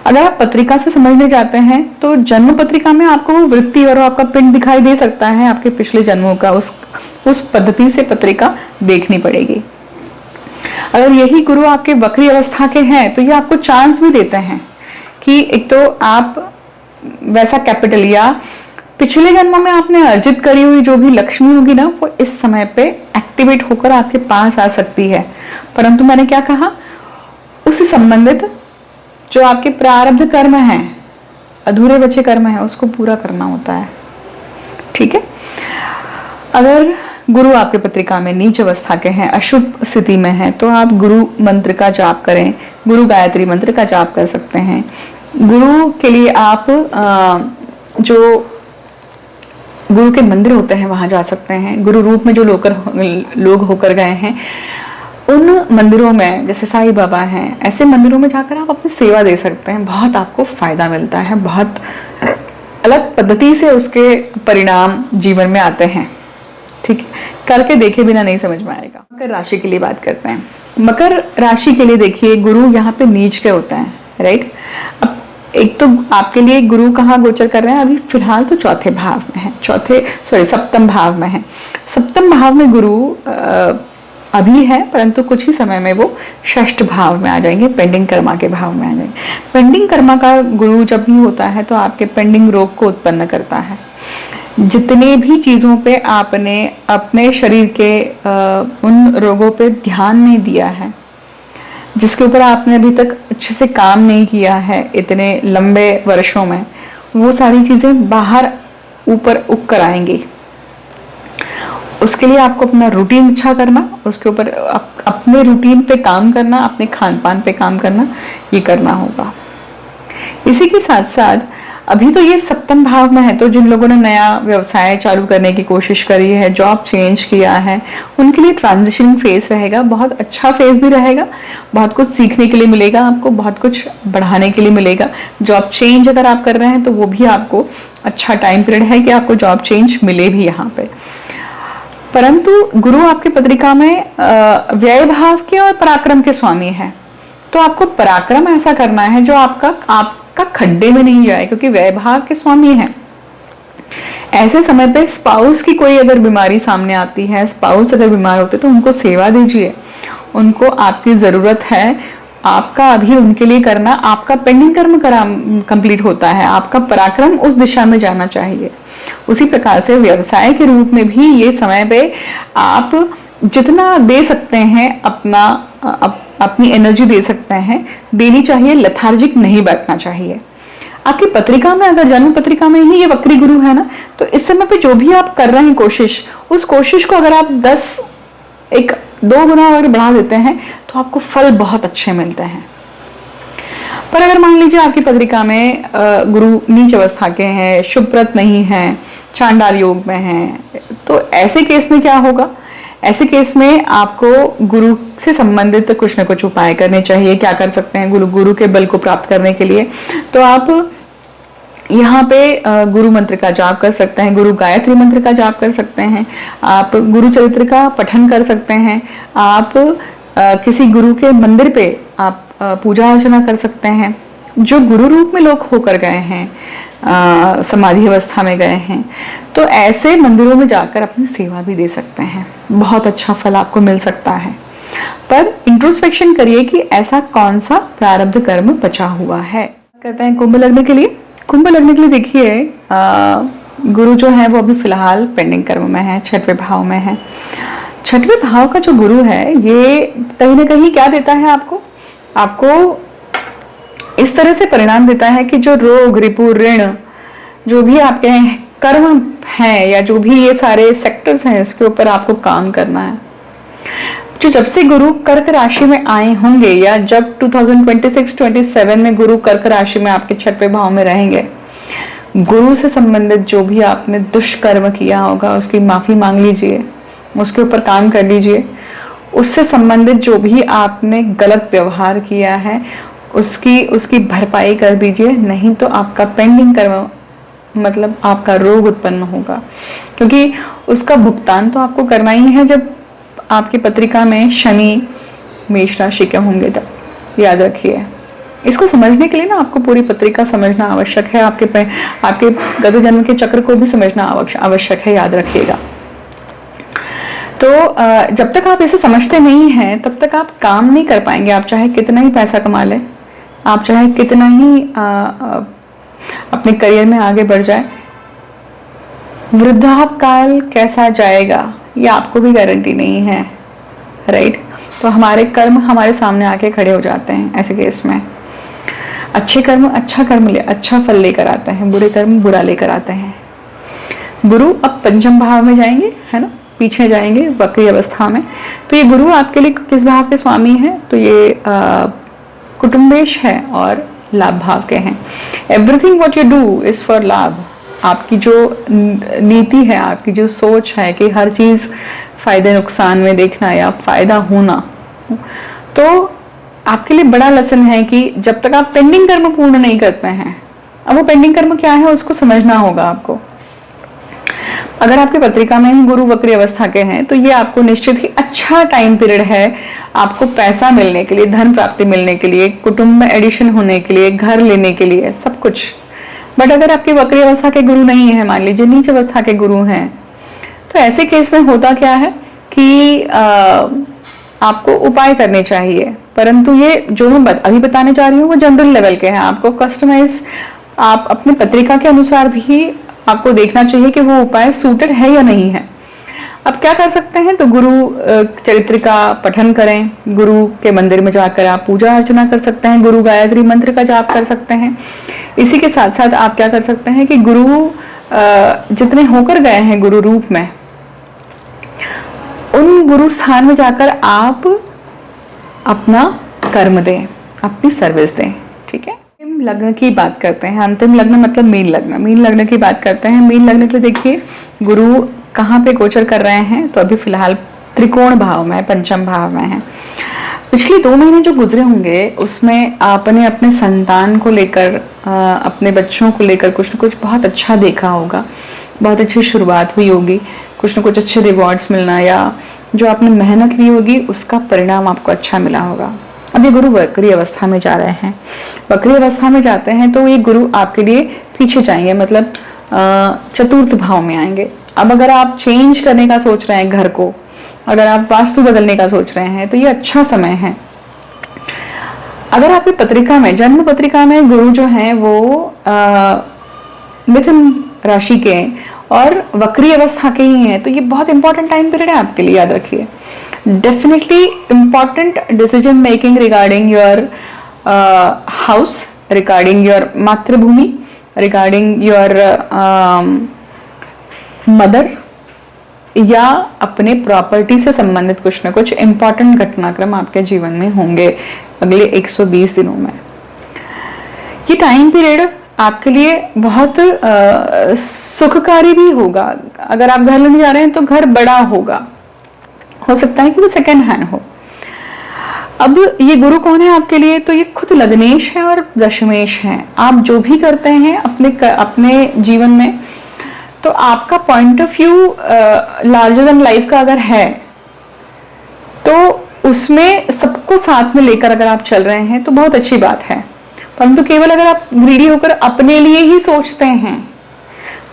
अगर आप पत्रिका से समझने जाते हैं तो जन्म पत्रिका में आपको वो वृत्ति और आपका पिंड दिखाई दे सकता है, आपके पिछले जन्मों का उस पद्धति से पत्रिका देखनी पड़ेगी। अगर यही गुरु आपके वक्री अवस्था के हैं तो ये आपको चांस भी देते हैं कि एक तो आप वैसा कैपिटल या पिछले जन्मों में आपने अर्जित करी हुई जो भी लक्ष्मी होगी ना, वो इस समय पे एक्टिवेट होकर आपके पास आ सकती है। परंतु मैंने क्या कहा, उससे संबंधित जो आपके प्रारब्ध कर्म हैं, अधूरे बचे कर्म हैं, उसको पूरा करना होता है। ठीक है। अगर गुरु आपके पत्रिका में नीच अवस्था के हैं, अशुभ स्थिति में हैं, तो आप गुरु मंत्र का जाप करें, गुरु गायत्री मंत्र का जाप कर सकते हैं। गुरु के लिए आप जो गुरु के मंदिर होते हैं वहां जा सकते हैं। गुरु रूप में जो लोग होकर गए हैं उन मंदिरों में, जैसे साईं बाबा हैं, ऐसे मंदिरों में जाकर आप अपनी सेवा दे सकते हैं। बहुत आपको फायदा मिलता है, बहुत अलग पद्धति से उसके परिणाम जीवन में आते हैं। ठीक है, करके देखे बिना नहीं समझ में आएगा। मकर राशि के लिए बात करते हैं। मकर राशि के लिए देखिए गुरु यहाँ पे नीच के होते हैं, राइट। अब एक तो आपके लिए गुरु कहाँ गोचर कर रहे हैं, अभी फिलहाल तो चौथे भाव में है, सप्तम भाव में है। सप्तम भाव में गुरु अभी है, परंतु कुछ ही समय में वो षष्ठ भाव में आ जाएंगे, पेंडिंग कर्मा के भाव में आ जाएंगे। पेंडिंग कर्मा का गुरु जब भी होता है तो आपके पेंडिंग रोग को उत्पन्न करता है। जितने भी चीजों पे आपने अपने शरीर के उन रोगों पे ध्यान नहीं दिया है, जिसके ऊपर आपने अभी तक अच्छे से काम नहीं किया है इतने लंबे वर्षों में, वो सारी चीजें बाहर ऊपर उग कर आएंगी। उसके लिए आपको अपना रूटीन अच्छा करना, उसके ऊपर अपने रूटीन पे काम करना, अपने खान पान पे काम करना, ये करना होगा। इसी के साथ साथ अभी तो ये सप्तम भाव में है, तो जिन लोगों ने नया व्यवसाय चालू करने की कोशिश करी है, जॉब चेंज किया है, उनके लिए ट्रांजिशन फेज रहेगा, बहुत अच्छा फेज भी रहेगा, बहुत कुछ सीखने के लिए मिलेगा आपको, बहुत कुछ बढ़ाने के लिए मिलेगा। जॉब चेंज अगर आप कर रहे हैं तो वो भी आपको अच्छा टाइम पीरियड है कि आपको जॉब चेंज मिले भी यहाँ पे। परंतु गुरु आपकी पत्रिका में व्यय भाव के और पराक्रम के स्वामी है, तो आपको पराक्रम ऐसा करना है जो आपका खड्डे में नहीं जाए, क्योंकि व्यय भाव के स्वामी है। ऐसे समय पे स्पाउस की कोई अगर बीमारी सामने आती है, स्पाउस अगर बीमार होते तो उनको सेवा दीजिए, उनको आपकी जरूरत है। आपका अभी उनके लिए करना, आपका पेंडिंग कर्म कंप्लीट होता है, आपका पराक्रम उस दिशा में जाना चाहिए। उसी प्रकार से व्यवसाय के रूप में भी ये समय पे आप जितना दे सकते हैं अपनी एनर्जी दे सकते हैं, देनी चाहिए, लथार्जिक नहीं बैठना चाहिए। आपकी पत्रिका में अगर जन्म पत्रिका में ही ये वक्री गुरु है ना, तो इस समय पे जो भी आप कर रहे हैं कोशिश, उस कोशिश को अगर आप 2 गुना अगर बढ़ा देते हैं तो आपको फल बहुत अच्छे मिलते हैं। पर अगर मान लीजिए आपकी पत्रिका में गुरु नीच अवस्था के हैं, शुभप्रत नहीं है, चांडाल योग में हैं, तो ऐसे केस में क्या होगा? ऐसे केस में आपको गुरु से संबंधित कुछ न कुछ उपाय करने चाहिए। क्या कर सकते हैं गुरु के बल को प्राप्त करने के लिए? तो आप यहाँ पे गुरु मंत्र का जाप कर सकते हैं, गुरु गायत्री मंत्र का जाप कर सकते हैं, आप गुरु चरित्र का पठन कर सकते हैं, आप किसी गुरु के मंदिर पे आप पूजा अर्चना कर सकते हैं। जो गुरु रूप में लोग होकर गए हैं, समाधि अवस्था में गए हैं, तो ऐसे मंदिरों में जाकर अपनी सेवा भी दे सकते हैं, बहुत अच्छा फल आपको मिल सकता है। पर इंट्रोस्पेक्शन करिए कि ऐसा कौन सा प्रारब्ध कर्म बचा हुआ है। कहते हैं कुंभ लग्न के लिए, कुंभ लग्न के लिए देखिए गुरु जो है वो अभी फिलहाल पेंडिंग कर्म में है, 6वें भाव में है। 6वें भाव का जो गुरु है ये कहीं ना कहीं क्या देता है आपको इस तरह से परिणाम देता है कि जो रोग, रिपु, ऋण, जो भी आपके कर्म हैं या जो भी ये सारे सेक्टर्स हैं, इसके ऊपर आपको काम करना है। जो जब से गुरु कर्क राशि में आए होंगे या जब 2026-27 में गुरु कर्क राशि में आपके 6वें भाव में रहेंगे, गुरु से संबंधित जो भी आपने दुष्कर्म किया होगा उसकी माफी मांग लीजिए, उसके ऊपर काम कर लीजिए। उससे संबंधित जो भी आपने गलत व्यवहार किया है उसकी भरपाई कर दीजिए, नहीं तो आपका पेंडिंग कर्म मतलब आपका रोग उत्पन्न होगा, क्योंकि उसका भुगतान तो आपको करना ही है जब आपकी पत्रिका में शनि मेष राशि के होंगे तब। याद रखिए, इसको समझने के लिए ना आपको पूरी पत्रिका समझना आवश्यक है, आपके गत जन्म के चक्र को भी समझना आवश्यक है, याद रखिएगा। तो जब तक आप इसे समझते नहीं हैं तब तक आप काम नहीं कर पाएंगे। आप चाहे कितना ही पैसा कमा लें, आप चाहे कितना ही अपने करियर में आगे बढ़ जाए, वृद्धापकाल कैसा जाएगा ये आपको भी गारंटी नहीं है, राइट? तो हमारे कर्म हमारे सामने आके खड़े हो जाते हैं ऐसे केस में। अच्छे कर्म अच्छा फल लेकर आते हैं, बुरे कर्म बुरा लेकर आते हैं। गुरु अब 5वें भाव में जाएंगे, है ना, पीछे जाएंगे वक्री अवस्था में। तो ये गुरु आपके लिए किस भाव के स्वामी हैं? तो ये कुटुंबेश है और लाभ भाव के हैं। Everything what you do is for लाभ। आपकी जो नीति है, आपकी जो सोच है कि हर चीज फायदे नुकसान में देखना या फायदा होना, तो आपके लिए बड़ा लेसन है कि जब तक आप पेंडिंग कर्म पूर्ण नहीं करते हैं, अब वो पेंडिंग कर्म क्या है उसको समझना होगा आपको। अगर आपकी पत्रिका में ही गुरु वक्री अवस्था के हैं तो ये आपको निश्चित ही अच्छा टाइम पीरियड है आपको पैसा मिलने के लिए, धन प्राप्ति मिलने के लिए, कुटुंब में एडिशन होने के लिए, घर लेने के लिए, सब कुछ। बट अगर आपकी वक्री अवस्था के गुरु नहीं है, मान लीजिए नीच अवस्था के गुरु हैं, तो ऐसे केस में होता क्या है कि आपको उपाय करने चाहिए। परंतु ये जो मैं अभी बताने जा रही हूँ वो जनरल लेवल के हैं, आपको कस्टमाइज आप अपनी पत्रिका के अनुसार भी आपको देखना चाहिए कि वो उपाय सूटेड है या नहीं है। अब क्या कर सकते हैं? तो गुरु चरित्र का पठन करें, गुरु के मंदिर में जाकर आप पूजा अर्चना कर सकते हैं, गुरु गायत्री मंत्र का जाप कर सकते हैं। इसी के साथ साथ आप क्या कर सकते हैं कि गुरु जितने होकर गए हैं गुरु रूप में, उन गुरु स्थान में जाकर आप अपना कर्म दें, अपनी सर्विस दें। ठीक है, अंतिम लग्न की बात करते हैं। अंतिम लग्न मतलब मीन लग्न। मीन लग्न की बात करते हैं। मीन लग्न के लिए देखिए गुरु कहाँ पे गोचर कर रहे हैं, तो अभी फिलहाल त्रिकोण भाव में, पंचम भाव में है। पिछले 2 महीने जो गुजरे होंगे उसमें आपने अपने संतान को लेकर, अपने बच्चों को लेकर कुछ न कुछ बहुत अच्छा देखा होगा, बहुत अच्छी शुरुआत हुई होगी, कुछ न कुछ अच्छे रिवॉर्ड्स मिलना, या जो आपने मेहनत ली होगी उसका परिणाम आपको अच्छा मिला होगा। अब ये गुरु वक्री अवस्था में जा रहे हैं। वक्री अवस्था में जाते हैं तो ये गुरु आपके लिए पीछे जाएंगे, मतलब चतुर्थ भाव में आएंगे। अब अगर आप चेंज करने का सोच रहे हैं घर को, अगर आप वास्तु बदलने का सोच रहे हैं, तो ये अच्छा समय है। अगर आपकी पत्रिका में, जन्म पत्रिका में गुरु जो है वो मिथुन राशि के और वक्री अवस्था के ही हैं, तो ये बहुत इंपॉर्टेंट टाइम पीरियड है आपके लिए, याद रखिए। Definitely important decision making regarding your house, regarding your मातृभूमि, रिगार्डिंग योर मदर, या अपने प्रॉपर्टी से संबंधित कुछ ना कुछ इंपॉर्टेंट घटनाक्रम आपके जीवन में होंगे अगले 120 दिनों में। ये टाइम पीरियड आपके लिए बहुत सुखकारी भी होगा। अगर आप घर लेने जा रहे हैं तो घर बड़ा होगा, हो सकता है कि वो सेकेंड हैंड हो। अब ये गुरु कौन है आपके लिए, तो ये खुद लग्नेश है और दशमेश है। आप जो भी करते हैं अपने जीवन में, तो आपका point of view larger than life का अगर है, तो उसमें सबको साथ में लेकर अगर आप चल रहे हैं तो बहुत अच्छी बात है। परंतु केवल अगर आप ग्रीडी होकर अपने लिए ही सोचते हैं,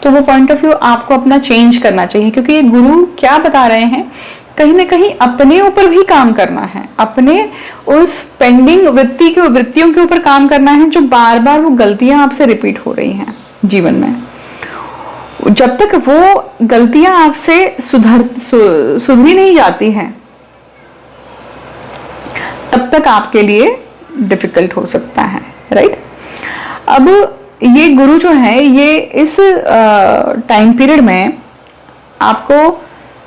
तो वो पॉइंट ऑफ व्यू आपको अपना चेंज करना चाहिए, क्योंकि ये गुरु क्या बता रहे हैं, कहीं ना कहीं अपने ऊपर भी काम करना है, अपने उस पेंडिंग वृत्तियों के ऊपर काम करना है, जो बार बार वो गलतियां आपसे रिपीट हो रही हैं जीवन में। जब तक वो गलतियां आपसे सुधरी नहीं जाती हैं, तब तक आपके लिए डिफिकल्ट हो सकता है, राइट। अब ये गुरु जो है, ये इस टाइम पीरियड में आपको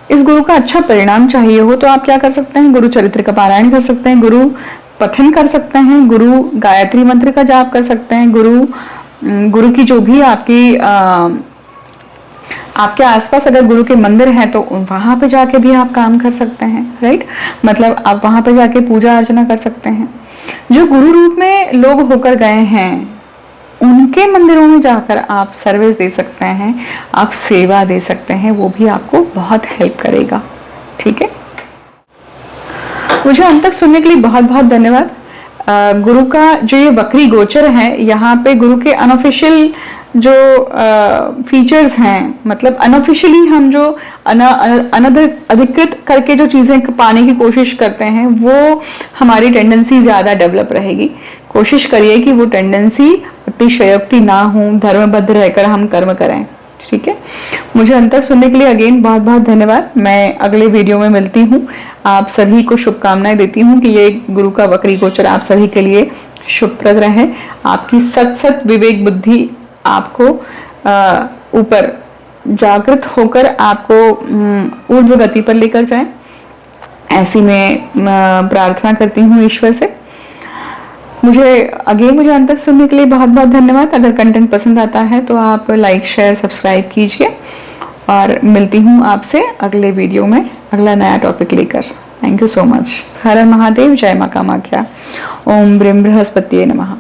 इस गुरु का अच्छा परिणाम चाहिए हो, तो आप क्या कर सकते हैं, गुरु चरित्र का पारायण कर सकते हैं, गुरु पठन कर सकते हैं, गुरु गायत्री मंत्र का जाप कर सकते हैं, गुरु की जो भी आपके आसपास अगर गुरु के मंदिर हैं तो वहां पे जाके भी आप काम कर सकते हैं, राइट। मतलब आप वहां पे जाके पूजा अर्चना कर सकते हैं। जो गुरु रूप में लोग होकर गए हैं, उनके मंदिरों में जाकर आप सर्विस दे सकते हैं, आप सेवा दे सकते हैं, वो भी आपको बहुत हेल्प करेगा। ठीक है, मुझे अंत तक सुनने के लिए बहुत बहुत धन्यवाद। गुरु का जो ये वक्री गोचर है, यहाँ पे गुरु के अनऑफिशियल जो फीचर्स हैं, मतलब अनऑफिशियली हम जो अधिकृत करके जो चीजें पाने की कोशिश करते हैं, वो हमारी टेंडेंसी ज्यादा डेवलप रहेगी। कोशिश करिए कि वो टेंडेंसी अतिशयोक्ति ना हो, धर्मबद्ध रहकर हम कर्म करें। ठीक है, मुझे अंत तक सुनने के लिए अगेन बहुत बहुत धन्यवाद। मैं अगले वीडियो में मिलती हूँ। आप सभी को शुभकामनाएं देती हूँ कि ये गुरु का वक्री गोचर आप सभी के लिए शुभप्रद रहे। आपकी सत विवेक बुद्धि आपको ऊपर जागृत होकर आपको ऊर्ध्व गति पर लेकर जाए, ऐसी मैं प्रार्थना करती हूँ ईश्वर से। मुझे अंत तक सुनने के लिए बहुत बहुत धन्यवाद। अगर कंटेंट पसंद आता है तो आप लाइक शेयर सब्सक्राइब कीजिए, और मिलती हूँ आपसे अगले वीडियो में अगला नया टॉपिक लेकर। Thank you so much. हर हर महादेव, जय मां कामाख्या। ओम ब्रह्म बृहस्पतिये नमः।